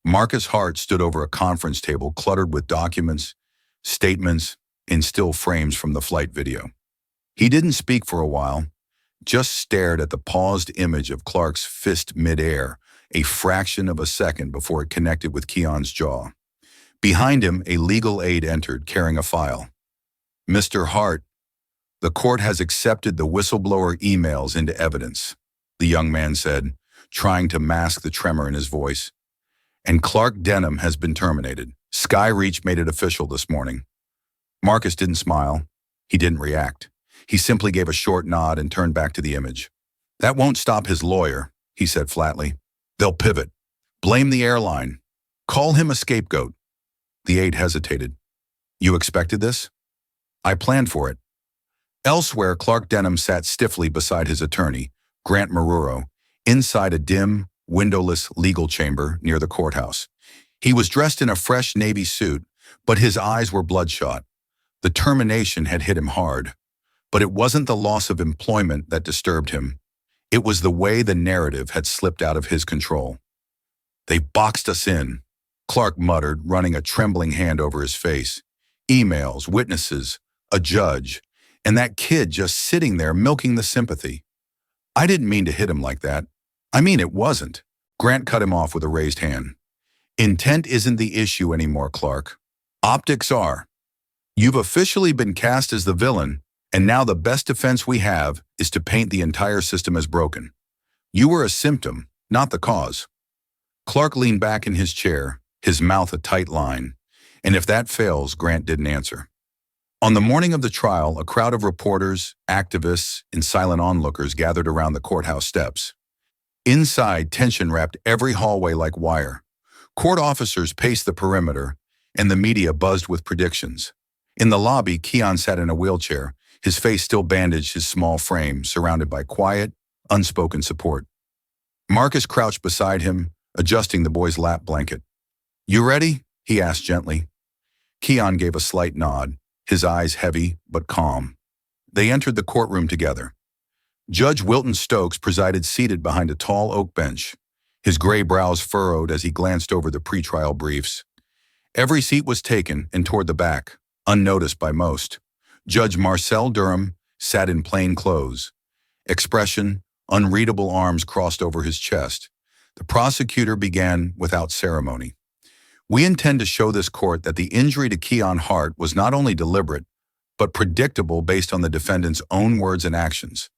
Marcus Hart stood over a conference table cluttered with documents, statements, and still frames from the flight video. He didn't speak for a while, just stared at the paused image of Clark's fist midair, a fraction of a second before it connected with Keon's jaw. Behind him, a legal aide entered, carrying a file. "Mr. Hart, the court has accepted the whistleblower emails into evidence," the young man said, trying to mask the tremor in his voice. "And Clark Denham has been terminated. Skyreach made it official this morning." Marcus didn't smile. He didn't react. He simply gave a short nod and turned back to the image. "That won't stop his lawyer," he said flatly. "They'll pivot. Blame the airline. Call him a scapegoat." The aide hesitated. "You expected this?" "I planned for it." Elsewhere, Clark Denham sat stiffly beside his attorney, Grant Maruro, inside a dim, windowless legal chamber near the courthouse. He was dressed in a fresh navy suit, but his eyes were bloodshot. The termination had hit him hard. But it wasn't the loss of employment that disturbed him. It was the way the narrative had slipped out of his control. "They boxed us in," Clark muttered, running a trembling hand over his face. "Emails, witnesses, a judge, and that kid just sitting there milking the sympathy. I didn't mean to hit him like that. I mean, it wasn't." Grant cut him off with a raised hand. "Intent isn't the issue anymore, Clark. Optics are. You've officially been cast as the villain, and now the best defense we have is to paint the entire system as broken. You were a symptom, not the cause." Clark leaned back in his chair, his mouth a tight line, and if that fails, Grant didn't answer. On the morning of the trial, a crowd of reporters, activists, and silent onlookers gathered around the courthouse steps. Inside, tension wrapped every hallway like wire. Court officers paced the perimeter, and the media buzzed with predictions. In the lobby, Keon sat in a wheelchair, his face still bandaged his small frame, surrounded by quiet, unspoken support. Marcus crouched beside him, adjusting the boy's lap blanket. "You ready?" he asked gently. Keon gave a slight nod, his eyes heavy but calm. They entered the courtroom together. Judge Wilton Stokes presided seated behind a tall oak bench, his gray brows furrowed as he glanced over the pretrial briefs. Every seat was taken and toward the back, unnoticed by most. Judge Marcel Durham sat in plain clothes. Expression, unreadable arms crossed over his chest. The prosecutor began without ceremony. "We intend to show this court that the injury to Keon Hart was not only deliberate, but predictable based on the defendant's own words and actions."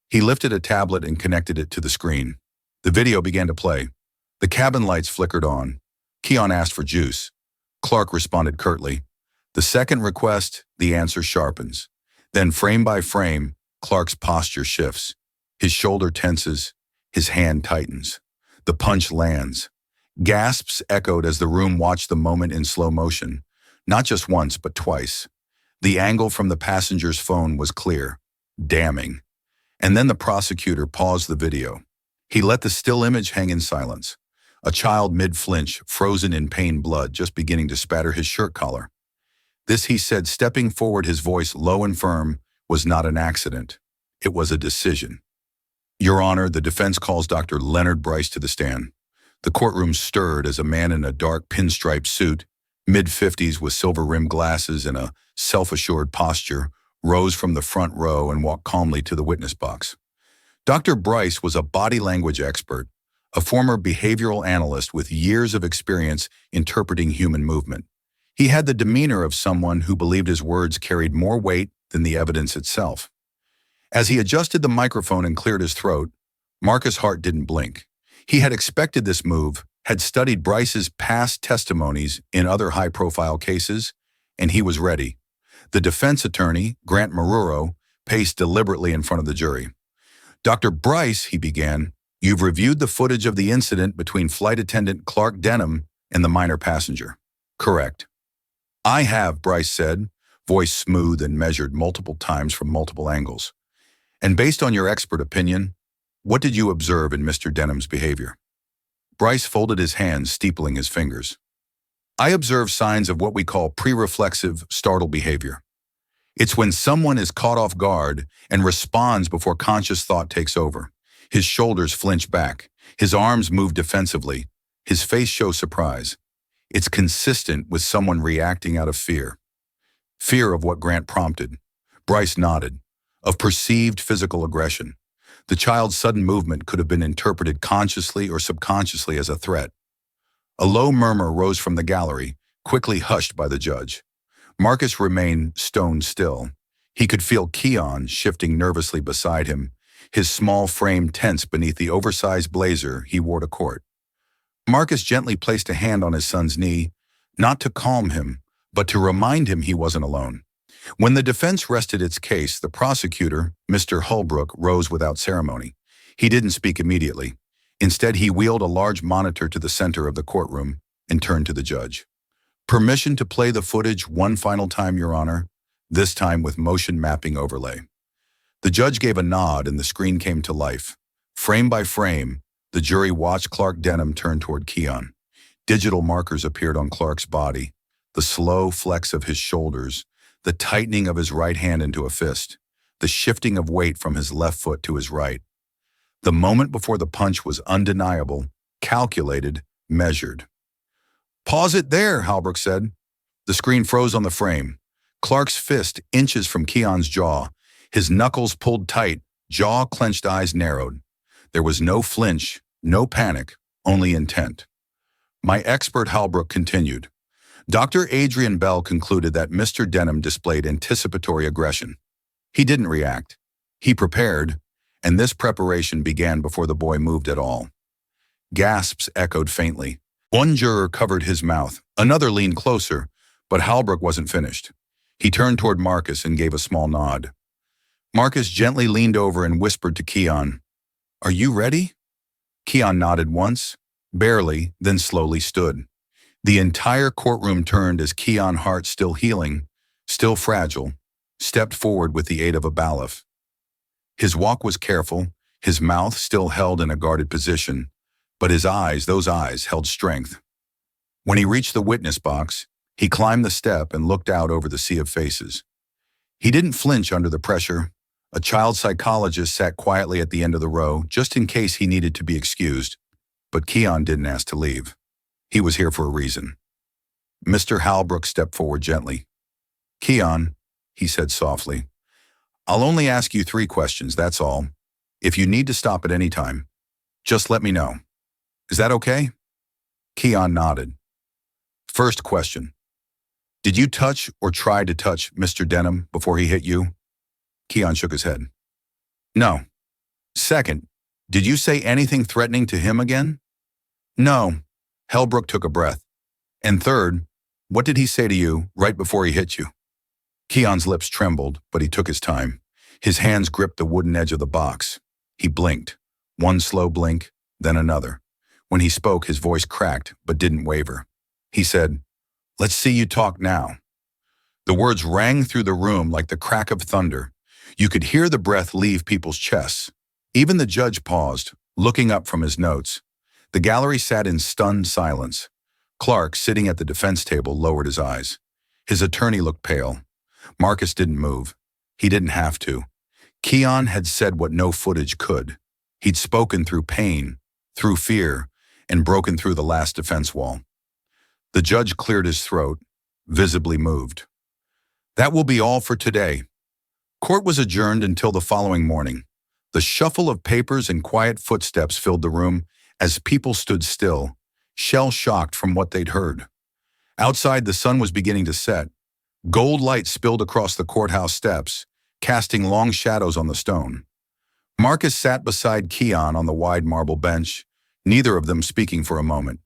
He lifted a tablet and connected it to the screen. The video began to play. The cabin lights flickered on. Keon asked for juice. Clark responded curtly. The second request, the answer sharpens. Then frame by frame, Clark's posture shifts. His shoulder tenses, his hand tightens. The punch lands. Gasps echoed as the room watched the moment in slow motion, not just once, but twice. The angle from the passenger's phone was clear, damning. And then the prosecutor paused the video. He let the still image hang in silence. A child mid-flinch, frozen in pain, blood just beginning to spatter his shirt collar. This, he said, stepping forward, his voice low and firm, was not an accident. It was a decision. "Your Honor, the defense calls Dr. Leonard Bryce to the stand." The courtroom stirred as a man in a dark pinstripe suit, mid-50s with silver-rimmed glasses and a self-assured posture, rose from the front row and walked calmly to the witness box. Dr. Bryce was a body language expert, a former behavioral analyst with years of experience interpreting human movement. He had the demeanor of someone who believed his words carried more weight than the evidence itself. As he adjusted the microphone and cleared his throat, Marcus Hart didn't blink. He had expected this move, had studied Bryce's past testimonies in other high-profile cases, and he was ready. The defense attorney, Grant Maruro, paced deliberately in front of the jury. "Dr. Bryce," he began, You've reviewed the footage of the incident between flight attendant Clark Denham and the minor passenger. Correct. I have, Bryce said, voice smooth and measured multiple times from multiple angles. And based on your expert opinion, what did you observe in Mr. Denham's behavior? Bryce folded his hands, steepling his fingers. I observe signs of what we call pre-reflexive startle behavior. It's when someone is caught off guard and responds before conscious thought takes over. His shoulders flinch back, his arms move defensively, his face shows surprise. It's consistent with someone reacting out of fear. Fear of what Grant prompted. Bryce nodded. Of perceived physical aggression. The child's sudden movement could have been interpreted consciously or subconsciously as a threat. A low murmur rose from the gallery, quickly hushed by the judge. Marcus remained stone still. He could feel Keon shifting nervously beside him, his small frame tense beneath the oversized blazer he wore to court. Marcus gently placed a hand on his son's knee, not to calm him, but to remind him he wasn't alone. When the defense rested its case, the prosecutor, Mr. Holbrook, rose without ceremony. He didn't speak immediately. Instead, he wheeled a large monitor to the center of the courtroom and turned to the judge. Permission to play the footage one final time, Your Honor, this time with motion mapping overlay. The judge gave a nod and the screen came to life. Frame by frame, the jury watched Clark Denham turn toward Keon. Digital markers appeared on Clark's body, the slow flex of his shoulders, the tightening of his right hand into a fist, the shifting of weight from his left foot to his right. The moment before the punch was undeniable, calculated, measured. Pause it there, Holbrook said. The screen froze on the frame. Clark's fist inches from Keon's jaw, his knuckles pulled tight, jaw clenched, eyes narrowed. There was no flinch, no panic, only intent. My expert, Holbrook continued. Dr. Adrian Bell concluded that Mr. Denham displayed anticipatory aggression. He didn't react. He prepared, and this preparation began before the boy moved at all. Gasps echoed faintly. One juror covered his mouth, another leaned closer, but Holbrook wasn't finished. He turned toward Marcus and gave a small nod. Marcus gently leaned over and whispered to Keon, "Are you ready?" Keon nodded once, barely, then slowly stood. The entire courtroom turned as Keon, heart still healing, still fragile, stepped forward with the aid of a bailiff. His walk was careful, his mouth still held in a guarded position, but his eyes, those eyes, held strength. When he reached the witness box, he climbed the step and looked out over the sea of faces. He didn't flinch under the pressure. A child psychologist sat quietly at the end of the row, just in case he needed to be excused, but Keon didn't ask to leave. He was here for a reason. Mr. Holbrook stepped forward gently. Keon, he said softly, I'll only ask you 3 questions, that's all. If you need to stop at any time, just let me know. Is that okay? Keon nodded. First question. Did you touch or try to touch Mr. Denham before he hit you? Keon shook his head. No. Second, did you say anything threatening to him again? No. Holbrook took a breath. And third, what did he say to you right before he hit you? Keon's lips trembled, but he took his time. His hands gripped the wooden edge of the box. He blinked. One slow blink, then another. When he spoke, his voice cracked, but didn't waver. He said, "Let's see you talk now." The words rang through the room like the crack of thunder. You could hear the breath leave people's chests. Even the judge paused, looking up from his notes. The gallery sat in stunned silence. Clark, sitting at the defense table, lowered his eyes. His attorney looked pale. Marcus didn't move. He didn't have to. Keon had said what no footage could. He'd spoken through pain, through fear, and broken through the last defense wall. The judge cleared his throat, visibly moved. That will be all for today. Court was adjourned until the following morning. The shuffle of papers and quiet footsteps filled the room as people stood still, shell-shocked from what they'd heard. Outside, the sun was beginning to set. Gold light spilled across the courthouse steps, casting long shadows on the stone. Marcus sat beside Keon on the wide marble bench, neither of them speaking for a moment.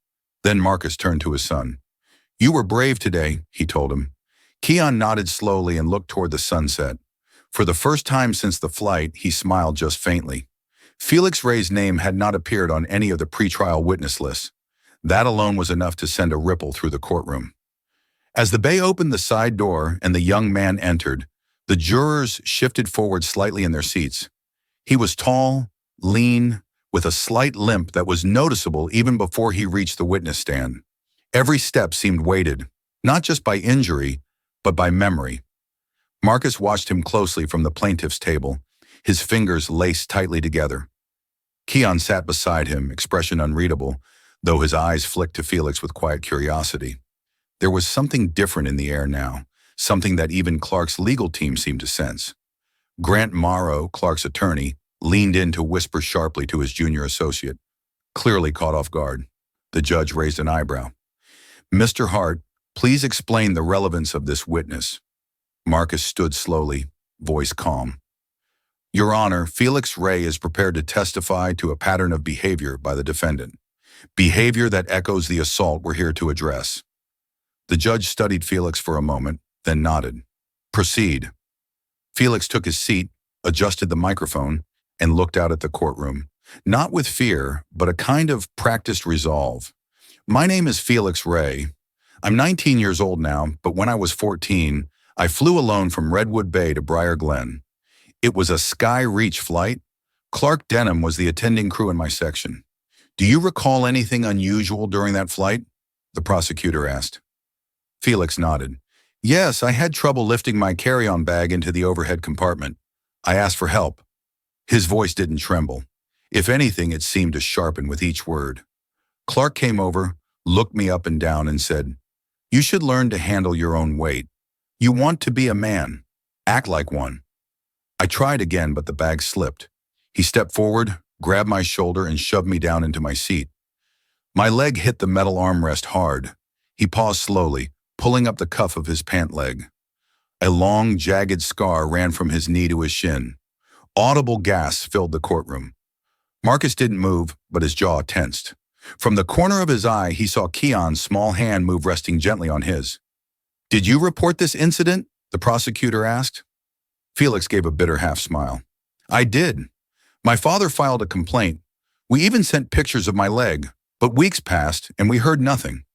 Then Marcus turned to his son. "You were brave today," he told him. Keon nodded slowly and looked toward the sunset. For the first time since the flight, he smiled just faintly. Felix Ray's name had not appeared on any of the pretrial witness lists. That alone was enough to send a ripple through the courtroom. As the bay opened the side door and the young man entered, the jurors shifted forward slightly in their seats. He was tall, lean, with a slight limp that was noticeable even before he reached the witness stand. Every step seemed weighted, not just by injury, but by memory. Marcus watched him closely from the plaintiff's table, his fingers laced tightly together. Keon sat beside him, expression unreadable, though his eyes flicked to Felix with quiet curiosity. There was something different in the air now, something that even Clark's legal team seemed to sense. Grant Morrow, Clark's attorney, leaned in to whisper sharply to his junior associate. Clearly caught off guard, the judge raised an eyebrow. "Mr. Hart, please explain the relevance of this witness." Marcus stood slowly, voice calm. "Your Honor, Felix Ray is prepared to testify to a pattern of behavior by the defendant. Behavior that echoes the assault we're here to address." The judge studied Felix for a moment, then nodded. "Proceed." Felix took his seat, adjusted the microphone, and looked out at the courtroom, not with fear, but a kind of practiced resolve. "My name is Felix Ray. I'm 19 years old now, but when I was 14, I flew alone from Redwood Bay to Briar Glen. It was a Sky Reach flight. Clark Denham was the attending crew in my section. Do you recall anything unusual during that flight?" the prosecutor asked. Felix nodded. "Yes, I had trouble lifting my carry-on bag into the overhead compartment. I asked for help." His voice didn't tremble. If anything, it seemed to sharpen with each word. "Clark came over, looked me up and down, and said, 'You should learn to handle your own weight. You want to be a man. Act like one.' I tried again, but the bag slipped. He stepped forward, grabbed my shoulder, and shoved me down into my seat. My leg hit the metal armrest hard. He paused slowly, pulling up the cuff of his pant leg. A long, jagged scar ran from his knee to his shin. Audible gasps filled the courtroom. Marcus didn't move, but his jaw tensed. From the corner of his eye, he saw Keon's small hand move, resting gently on his. "Did you report this incident?" the prosecutor asked. Felix gave a bitter half-smile. "I did. My father filed a complaint. We even sent pictures of my leg, but weeks passed and we heard nothing.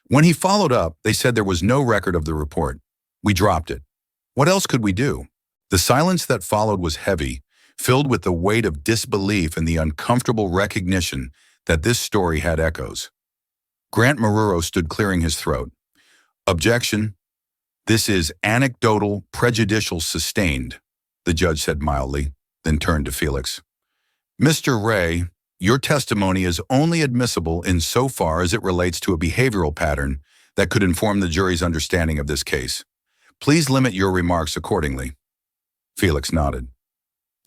When he followed up, they said there was no record of the report. We dropped it. What else could we do?" The silence that followed was heavy, filled with the weight of disbelief and the uncomfortable recognition that this story had echoes. Grant Maruro stood clearing his throat. "Objection. This is anecdotal, prejudicial, sustained," the judge said mildly, then turned to Felix. "Mr. Ray, your testimony is only admissible insofar as it relates to a behavioral pattern that could inform the jury's understanding of this case. Please limit your remarks accordingly." Felix nodded.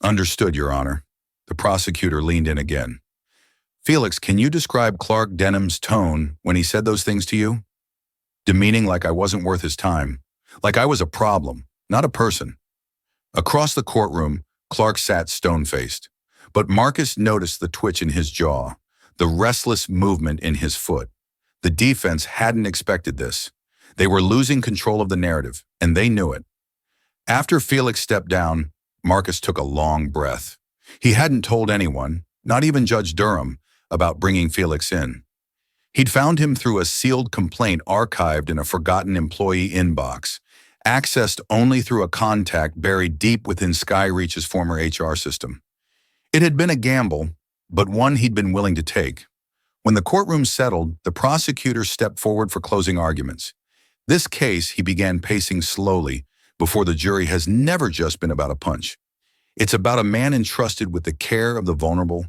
"Understood, Your Honor." The prosecutor leaned in again. "Felix, can you describe Clark Denham's tone when he said those things to you?" "Demeaning, like I wasn't worth his time. Like I was a problem, not a person." Across the courtroom, Clark sat stone-faced. But Marcus noticed the twitch in his jaw, the restless movement in his foot. The defense hadn't expected this. They were losing control of the narrative, and they knew it. After Felix stepped down, Marcus took a long breath. He hadn't told anyone, not even Judge Durham, about bringing Felix in. He'd found him through a sealed complaint archived in a forgotten employee inbox, accessed only through a contact buried deep within Skyreach's former HR system. It had been a gamble, but one he'd been willing to take. When the courtroom settled, the prosecutor stepped forward for closing arguments. This case, he began pacing slowly, before the jury, has never just been about a punch. It's about a man entrusted with the care of the vulnerable,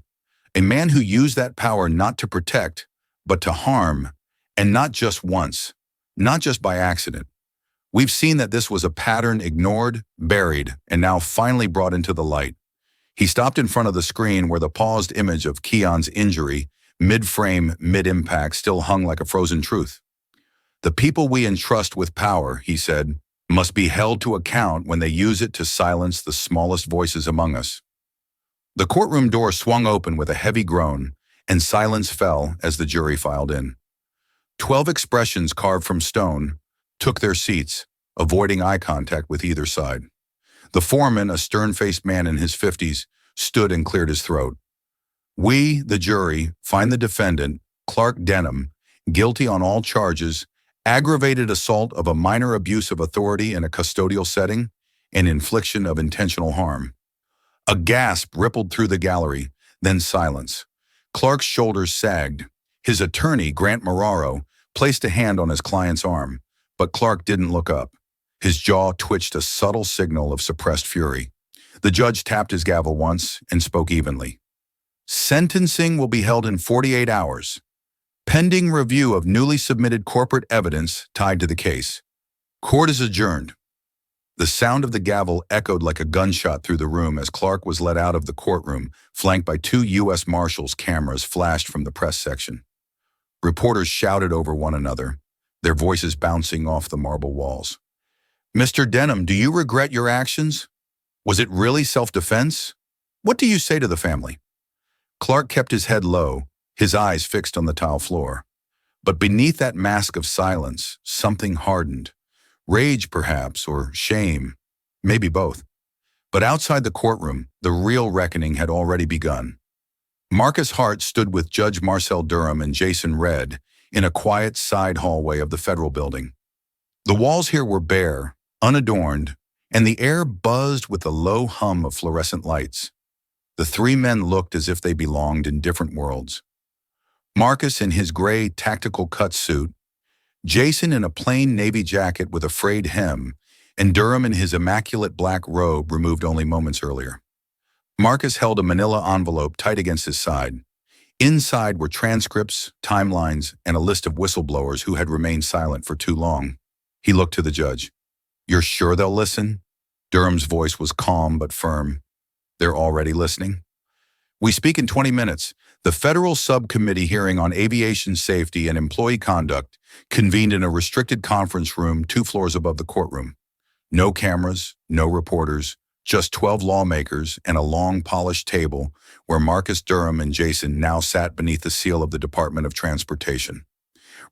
a man who used that power not to protect, but to harm, and not just once, not just by accident. We've seen that this was a pattern ignored, buried, and now finally brought into the light. He stopped in front of the screen where the paused image of Keon's injury, mid-frame, mid-impact, still hung like a frozen truth. "The people we entrust with power," he said, "must be held to account when they use it to silence the smallest voices among us." The courtroom door swung open with a heavy groan, and silence fell as the jury filed in. 12 expressions carved from stone took their seats, avoiding eye contact with either side. The foreman, a stern-faced man in his 50s, stood and cleared his throat. We, the jury, find the defendant, Clark Denham, guilty on all charges, aggravated assault of a minor abuse of authority in a custodial setting, and infliction of intentional harm. A gasp rippled through the gallery, then silence. Clark's shoulders sagged. His attorney, Grant Moraro, placed a hand on his client's arm, but Clark didn't look up. His jaw twitched a subtle signal of suppressed fury. The judge tapped his gavel once and spoke evenly. Sentencing will be held in 48 hours, pending review of newly submitted corporate evidence tied to the case. Court is adjourned. The sound of the gavel echoed like a gunshot through the room as Clark was led out of the courtroom, flanked by 2 U.S. Marshals' cameras flashed from the press section. Reporters shouted over one another, their voices bouncing off the marble walls. "Mr. Denham, do you regret your actions? Was it really self-defense? What do you say to the family?" Clark kept his head low, his eyes fixed on the tile floor. But beneath that mask of silence, something hardened. Rage, perhaps, or shame, maybe both. But outside the courtroom, the real reckoning had already begun. Marcus Hart stood with Judge Marcel Durham and Jason Redd in a quiet side hallway of the federal building. The walls here were bare, unadorned, and the air buzzed with the low hum of fluorescent lights. The 3 men looked as if they belonged in different worlds. Marcus in his gray tactical cut suit, Jason in a plain navy jacket with a frayed hem, and Durham in his immaculate black robe removed only moments earlier. Marcus held a manila envelope tight against his side. Inside were transcripts, timelines, and a list of whistleblowers who had remained silent for too long. He looked to the judge. "You're sure they'll listen?" Durham's voice was calm but firm. "They're already listening." "We speak in 20 minutes. The federal subcommittee hearing on aviation safety and employee conduct convened in a restricted conference room 2 floors above the courtroom. No cameras, no reporters, just 12 lawmakers and a long polished table where Marcus Durham and Jason now sat beneath the seal of the Department of Transportation.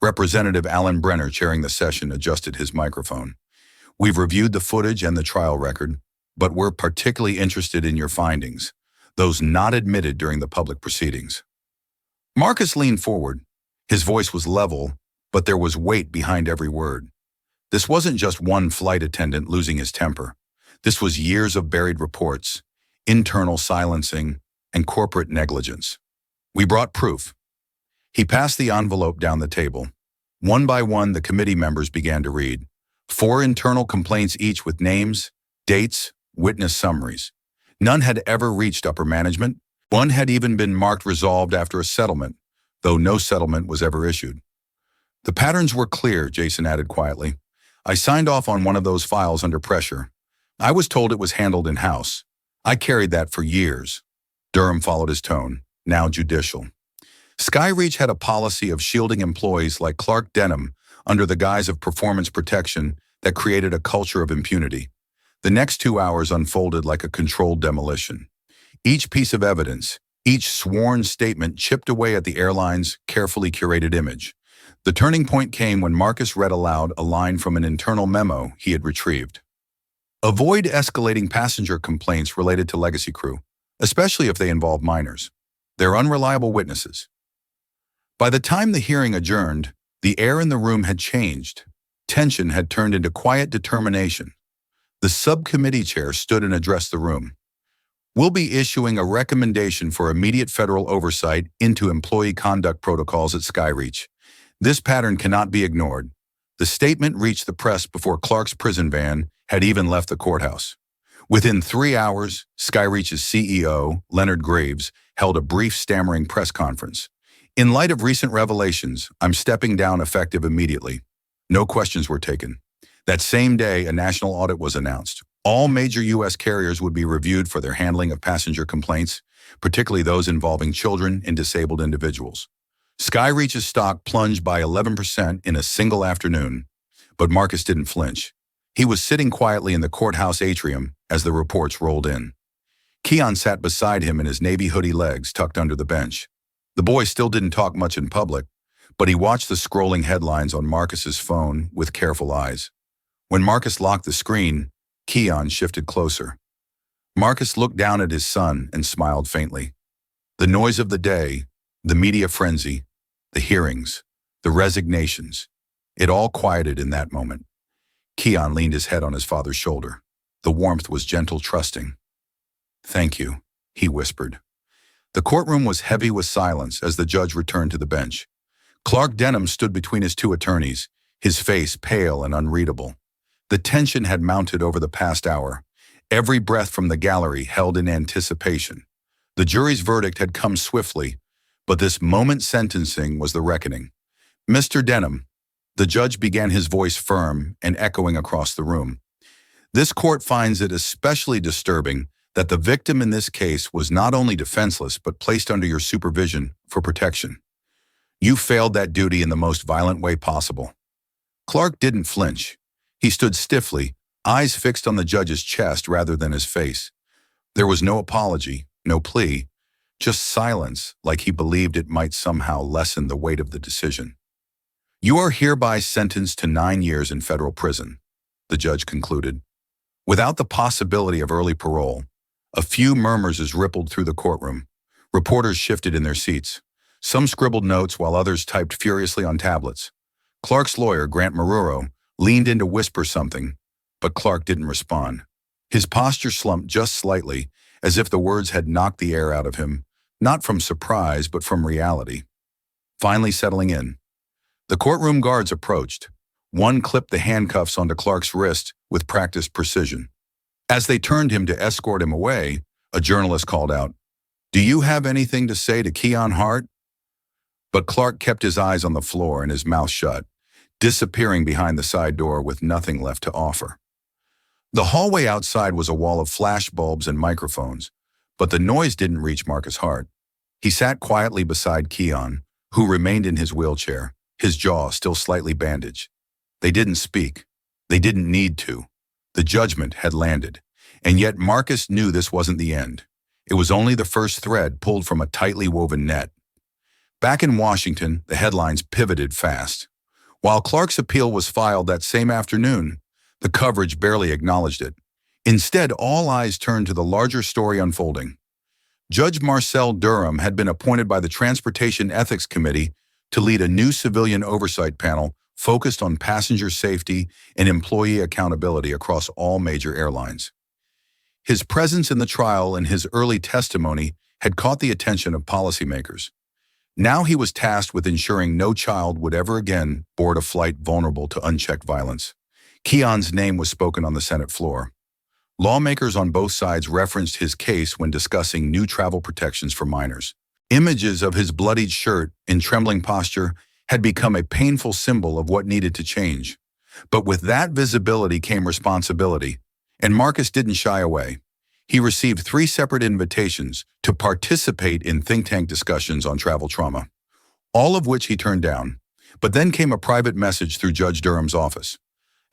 Representative Alan Brenner, chairing the session, adjusted his microphone. "We've reviewed the footage and the trial record, but we're particularly interested in your findings, those not admitted during the public proceedings." Marcus leaned forward. His voice was level, but there was weight behind every word. This wasn't just one flight attendant losing his temper. This was years of buried reports, internal silencing, and corporate negligence. "We brought proof." He passed the envelope down the table. One by one, the committee members began to read. 4 internal complaints each with names, dates, witness summaries. None had ever reached upper management. One had even been marked resolved after a settlement, though no settlement was ever issued. "The patterns were clear," Jason added quietly. "I signed off on one of those files under pressure. I was told it was handled in-house. I carried that for years." Durham followed his tone, now judicial. "Skyreach had a policy of shielding employees like Clark Denham under the guise of performance protection that created a culture of impunity. The next 2 hours unfolded like a controlled demolition. Each piece of evidence, each sworn statement chipped away at the airline's carefully curated image. The turning point came when Marcus read aloud a line from an internal memo he had retrieved. "Avoid escalating passenger complaints related to legacy crew, especially if they involve minors. They're unreliable witnesses." By the time the hearing adjourned, the air in the room had changed. Tension had turned into quiet determination. The subcommittee chair stood and addressed the room. "We'll be issuing a recommendation for immediate federal oversight into employee conduct protocols at Skyreach. This pattern cannot be ignored." The statement reached the press before Clark's prison van had even left the courthouse. Within 3 hours, Skyreach's CEO, Leonard Graves, held a brief stammering press conference. "In light of recent revelations, I'm stepping down effective immediately." No questions were taken. That same day, a national audit was announced. All major U.S. carriers would be reviewed for their handling of passenger complaints, particularly those involving children and disabled individuals. Skyreach's stock plunged by 11% in a single afternoon, but Marcus didn't flinch. He was sitting quietly in the courthouse atrium as the reports rolled in. Keon sat beside him in his navy hoodie legs tucked under the bench. The boy still didn't talk much in public, but he watched the scrolling headlines on Marcus's phone with careful eyes. When Marcus locked the screen, Keon shifted closer. Marcus looked down at his son and smiled faintly. The noise of the day, the media frenzy, the hearings, the resignations, it all quieted in that moment. Keon leaned his head on his father's shoulder. The warmth was gentle, trusting. "Thank you," he whispered. The courtroom was heavy with silence as the judge returned to the bench. Clark Denham stood between his two attorneys, his face pale and unreadable. The tension had mounted over the past hour, every breath from the gallery held in anticipation. The jury's verdict had come swiftly, but this moment's sentencing was the reckoning. "Mr. Denham," the judge began, his voice firm and echoing across the room. "This court finds it especially disturbing that the victim in this case was not only defenseless but placed under your supervision for protection. You failed that duty in the most violent way possible." Clark didn't flinch. He stood stiffly, eyes fixed on the judge's chest rather than his face. There was no apology, no plea, just silence, like he believed it might somehow lessen the weight of the decision. "You are hereby sentenced to 9 years in federal prison," the judge concluded. Without the possibility of early parole, a few murmurs rippled through the courtroom. Reporters shifted in their seats. Some scribbled notes while others typed furiously on tablets. Clark's lawyer, Grant Maruro, leaned in to whisper something, but Clark didn't respond. His posture slumped just slightly, as if the words had knocked the air out of him, not from surprise but from reality. Finally settling in, the courtroom guards approached. One clipped the handcuffs onto Clark's wrist with practiced precision. As they turned him to escort him away, a journalist called out, "Do you have anything to say to Keon Hart?" But Clark kept his eyes on the floor and his mouth shut, disappearing behind the side door with nothing left to offer. The hallway outside was a wall of flash bulbs and microphones, but the noise didn't reach Marcus Hart. He sat quietly beside Keon, who remained in his wheelchair, his jaw still slightly bandaged. They didn't speak. They didn't need to. The judgment had landed, and yet Marcus knew this wasn't the end. It was only the first thread pulled from a tightly woven net. Back in Washington, the headlines pivoted fast. While Clark's appeal was filed that same afternoon, the coverage barely acknowledged it. Instead, all eyes turned to the larger story unfolding. Judge Marcel Durham had been appointed by the Transportation Ethics Committee to lead a new civilian oversight panel focused on passenger safety and employee accountability across all major airlines. His presence in the trial and his early testimony had caught the attention of policymakers. Now he was tasked with ensuring no child would ever again board a flight vulnerable to unchecked violence. Keon's name was spoken on the Senate floor. Lawmakers on both sides referenced his case when discussing new travel protections for minors. Images of his bloodied shirt and trembling posture had become a painful symbol of what needed to change. But with that visibility came responsibility, and Marcus didn't shy away. He received 3 separate invitations to participate in think tank discussions on travel trauma, all of which he turned down. But then came a private message through Judge Durham's office.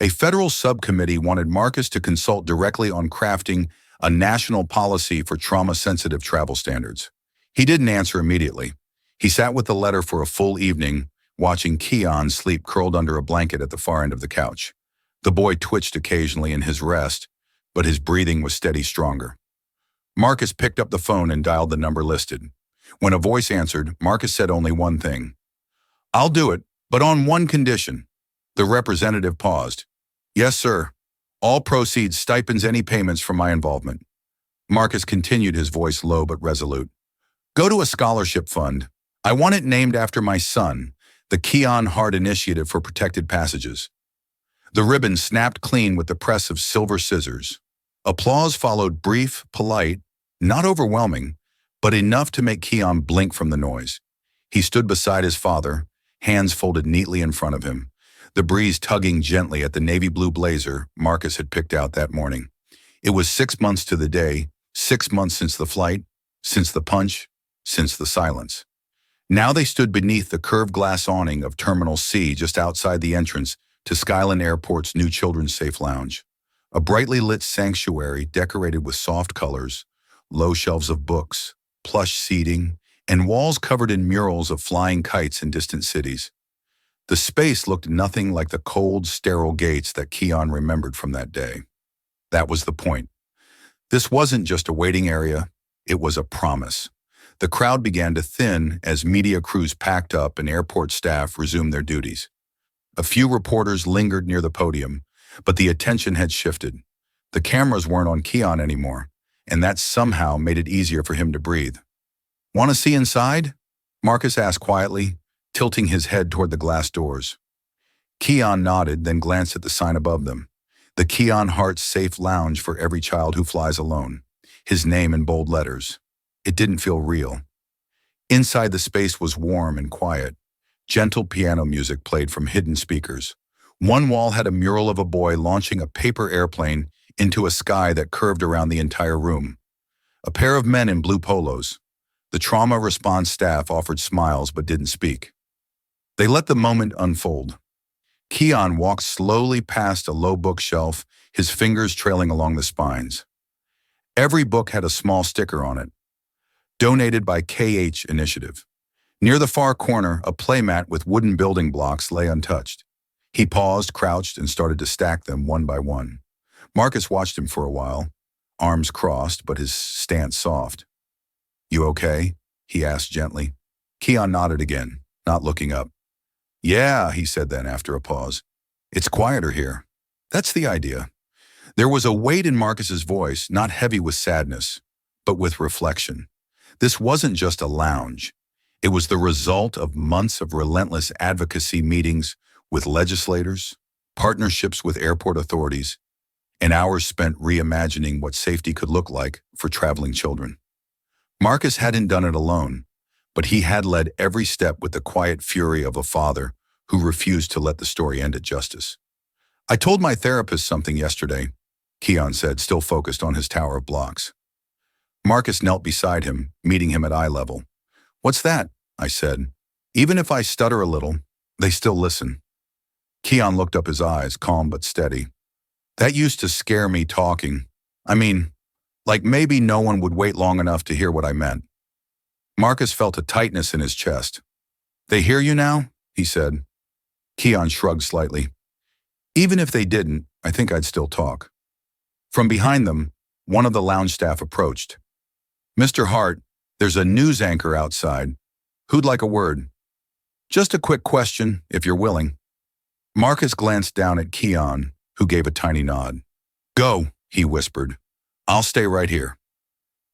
A federal subcommittee wanted Marcus to consult directly on crafting a national policy for trauma-sensitive travel standards. He didn't answer immediately. He sat with the letter for a full evening, watching Keon sleep curled under a blanket at the far end of the couch. The boy twitched occasionally in his rest, but his breathing was steady, stronger. Marcus picked up the phone and dialed the number listed. When a voice answered, Marcus said only one thing. "I'll do it, but on one condition." The representative paused. "Yes, sir. All proceeds, stipends, any payments from my involvement." Marcus continued, his voice low but resolute. "Go to a scholarship fund. I want it named after my son, the Keon Hart Initiative for Protected Passages." The ribbon snapped clean with the press of silver scissors. Applause followed, brief, polite, not overwhelming, but enough to make Keon blink from the noise. He stood beside his father, hands folded neatly in front of him, the breeze tugging gently at the navy blue blazer Marcus had picked out that morning. It was 6 months to the day, 6 months since the flight, since the punch, since the silence. Now they stood beneath the curved glass awning of Terminal C just outside the entrance to Skyline Airport's new children's safe lounge. A brightly lit sanctuary decorated with soft colors, low shelves of books, plush seating, and walls covered in murals of flying kites in distant cities. The space looked nothing like the cold, sterile gates that Keon remembered from that day. That was the point. This wasn't just a waiting area, it was a promise. The crowd began to thin as media crews packed up and airport staff resumed their duties. A few reporters lingered near the podium, but the attention had shifted. The cameras weren't on Keon anymore, and that somehow made it easier for him to breathe. "Want to see inside?" Marcus asked quietly, tilting his head toward the glass doors. Keon nodded, then glanced at the sign above them. The Keon Hart Safe Lounge for every child who flies alone. His name in bold letters. It didn't feel real. Inside the space was warm and quiet. Gentle piano music played from hidden speakers. One wall had a mural of a boy launching a paper airplane into a sky that curved around the entire room. A pair of men in blue polos. The trauma response staff offered smiles but didn't speak. They let the moment unfold. Keon walked slowly past a low bookshelf, his fingers trailing along the spines. Every book had a small sticker on it. Donated by KH Initiative. Near the far corner, a playmat with wooden building blocks lay untouched. He paused, crouched, and started to stack them one by one. Marcus watched him for a while, arms crossed, but his stance soft. "You okay?" he asked gently. Keon nodded again, not looking up. "Yeah," he said then after a pause. "It's quieter here." That's the idea. There was a weight in Marcus's voice, not heavy with sadness, but with reflection. This wasn't just a lounge. It was the result of months of relentless advocacy meetings with legislators, partnerships with airport authorities, and hours spent reimagining what safety could look like for traveling children. Marcus hadn't done it alone, but he had led every step with the quiet fury of a father who refused to let the story end at justice. "I told my therapist something yesterday," Keon said, still focused on his tower of blocks. Marcus knelt beside him, meeting him at eye level. "What's that?" I said. "Even if I stutter a little, they still listen." Keon looked up, his eyes calm but steady. "That used to scare me talking. I mean, like maybe no one would wait long enough to hear what I meant." Marcus felt a tightness in his chest. "They hear you now?" he said. Keon shrugged slightly. "Even if they didn't, I think I'd still talk." From behind them, one of the lounge staff approached. "Mr. Hart, there's a news anchor outside. Who'd like a word?" "Just a quick question, if you're willing." Marcus glanced down at Keon, who gave a tiny nod. "Go," he whispered. "I'll stay right here."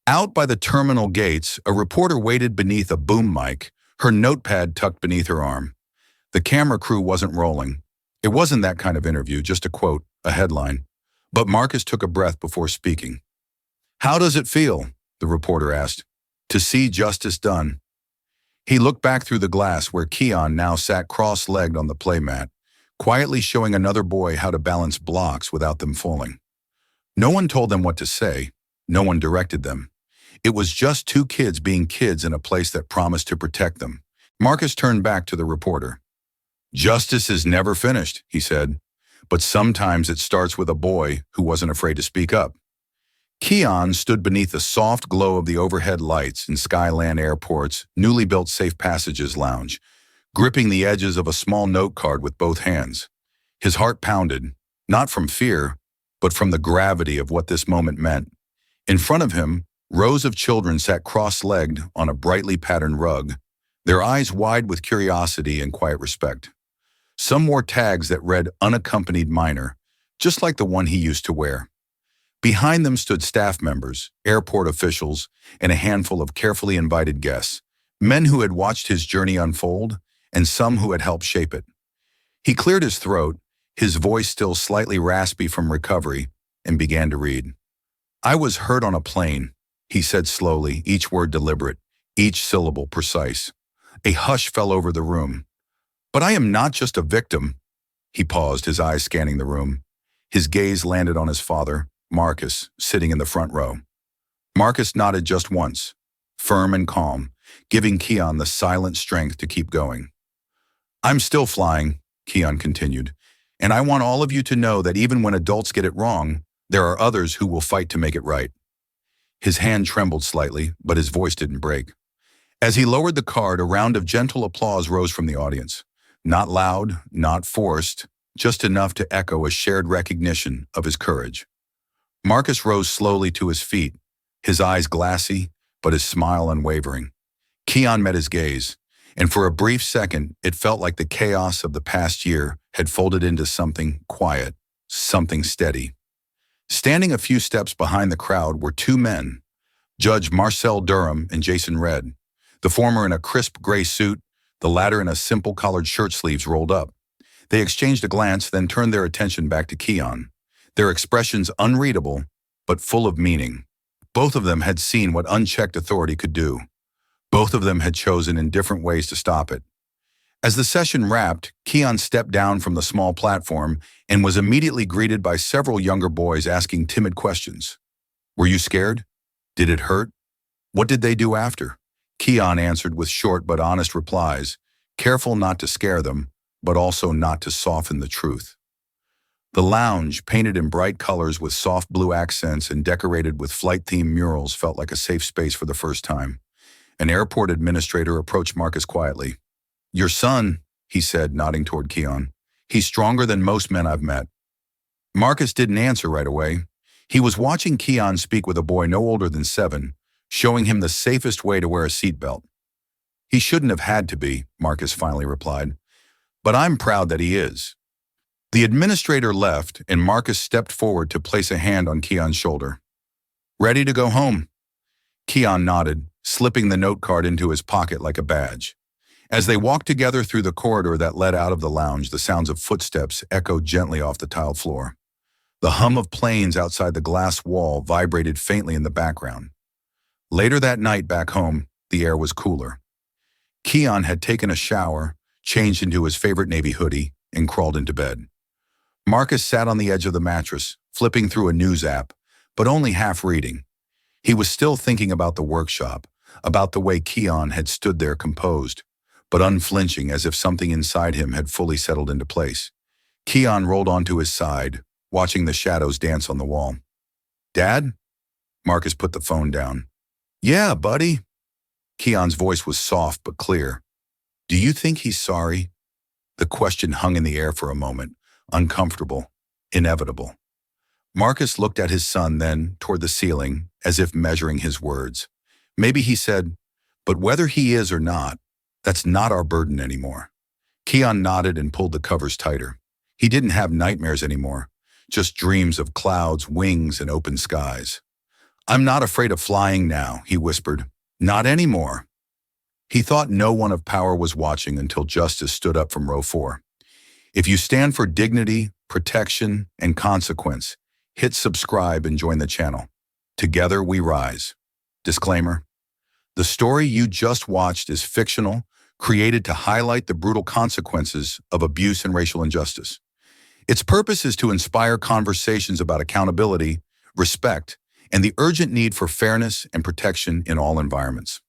Out by the terminal gates, a reporter waited beneath a boom mic, her notepad tucked beneath her arm. The camera crew wasn't rolling. It wasn't that kind of interview, just a quote, a headline. But Marcus took a breath before speaking. "How does it feel?" the reporter asked. "To see justice done." He looked back through the glass where Keon now sat cross-legged on the playmat, quietly showing another boy how to balance blocks without them falling. No one told them what to say. No one directed them. It was just two kids being kids in a place that promised to protect them. Marcus turned back to the reporter. "Justice is never finished," he said, "but sometimes it starts with a boy who wasn't afraid to speak up." Keon stood beneath the soft glow of the overhead lights in Skyland Airport's newly built Safe Passages lounge, gripping the edges of a small note card with both hands. His heart pounded, not from fear, but from the gravity of what this moment meant. In front of him, rows of children sat cross-legged on a brightly patterned rug, their eyes wide with curiosity and quiet respect. Some wore tags that read unaccompanied minor, just like the one he used to wear. Behind them stood staff members, airport officials, and a handful of carefully invited guests, men who had watched his journey unfold and some who had helped shape it. He cleared his throat, his voice still slightly raspy from recovery, and began to read. "I was hurt on a plane," he said slowly, each word deliberate, each syllable precise. A hush fell over the room. "But I am not just a victim." He paused, his eyes scanning the room. His gaze landed on his father, Marcus, sitting in the front row. Marcus nodded just once, firm and calm, giving Keon the silent strength to keep going. "I'm still flying," Keon continued, "and I want all of you to know that even when adults get it wrong, there are others who will fight to make it right." His hand trembled slightly, but his voice didn't break. As he lowered the card, a round of gentle applause rose from the audience. Not loud, not forced, just enough to echo a shared recognition of his courage. Marcus rose slowly to his feet, his eyes glassy, but his smile unwavering. Keon met his gaze, and for a brief second, it felt like the chaos of the past year had folded into something quiet, something steady. Standing a few steps behind the crowd were two men, Judge Marcel Durham and Jason Red, the former in a crisp gray suit, the latter in a simple collared shirt sleeves rolled up. They exchanged a glance, then turned their attention back to Keon, their expressions unreadable, but full of meaning. Both of them had seen what unchecked authority could do. Both of them had chosen in different ways to stop it. As the session wrapped, Keon stepped down from the small platform and was immediately greeted by several younger boys asking timid questions. "Were you scared? Did it hurt? What did they do after?" Keon answered with short but honest replies, careful not to scare them, but also not to soften the truth. The lounge, painted in bright colors with soft blue accents and decorated with flight-themed murals, felt like a safe space for the first time. An airport administrator approached Marcus quietly. "Your son," he said, nodding toward Keon. "He's stronger than most men I've met." Marcus didn't answer right away. He was watching Keon speak with a boy no older than 7, showing him the safest way to wear a seatbelt. "He shouldn't have had to be," Marcus finally replied. "But I'm proud that he is." The administrator left, and Marcus stepped forward to place a hand on Keon's shoulder. "Ready to go home?" Keon nodded, slipping the note card into his pocket like a badge. As they walked together through the corridor that led out of the lounge, the sounds of footsteps echoed gently off the tiled floor. The hum of planes outside the glass wall vibrated faintly in the background. Later that night back home, the air was cooler. Keon had taken a shower, changed into his favorite navy hoodie, and crawled into bed. Marcus sat on the edge of the mattress, flipping through a news app, but only half reading. He was still thinking about the workshop, about the way Keon had stood there composed, but unflinching, as if something inside him had fully settled into place. Keon rolled onto his side, watching the shadows dance on the wall. "Dad?" Marcus put the phone down. "Yeah, buddy." Keon's voice was soft but clear. "Do you think he's sorry?" The question hung in the air for a moment, uncomfortable, inevitable. Marcus looked at his son, then toward the ceiling, as if measuring his words. Maybe he said, "But whether he is or not, that's not our burden anymore." Keon nodded and pulled the covers tighter. He didn't have nightmares anymore, just dreams of clouds, wings, and open skies. "I'm not afraid of flying now," he whispered. "Not anymore." He thought no one of power was watching until Justice stood up from row 4. If you stand for dignity, protection, and consequence, hit subscribe and join the channel. Together we rise. Disclaimer: the story you just watched is fictional, created to highlight the brutal consequences of abuse and racial injustice. Its purpose is to inspire conversations about accountability, respect, and the urgent need for fairness and protection in all environments.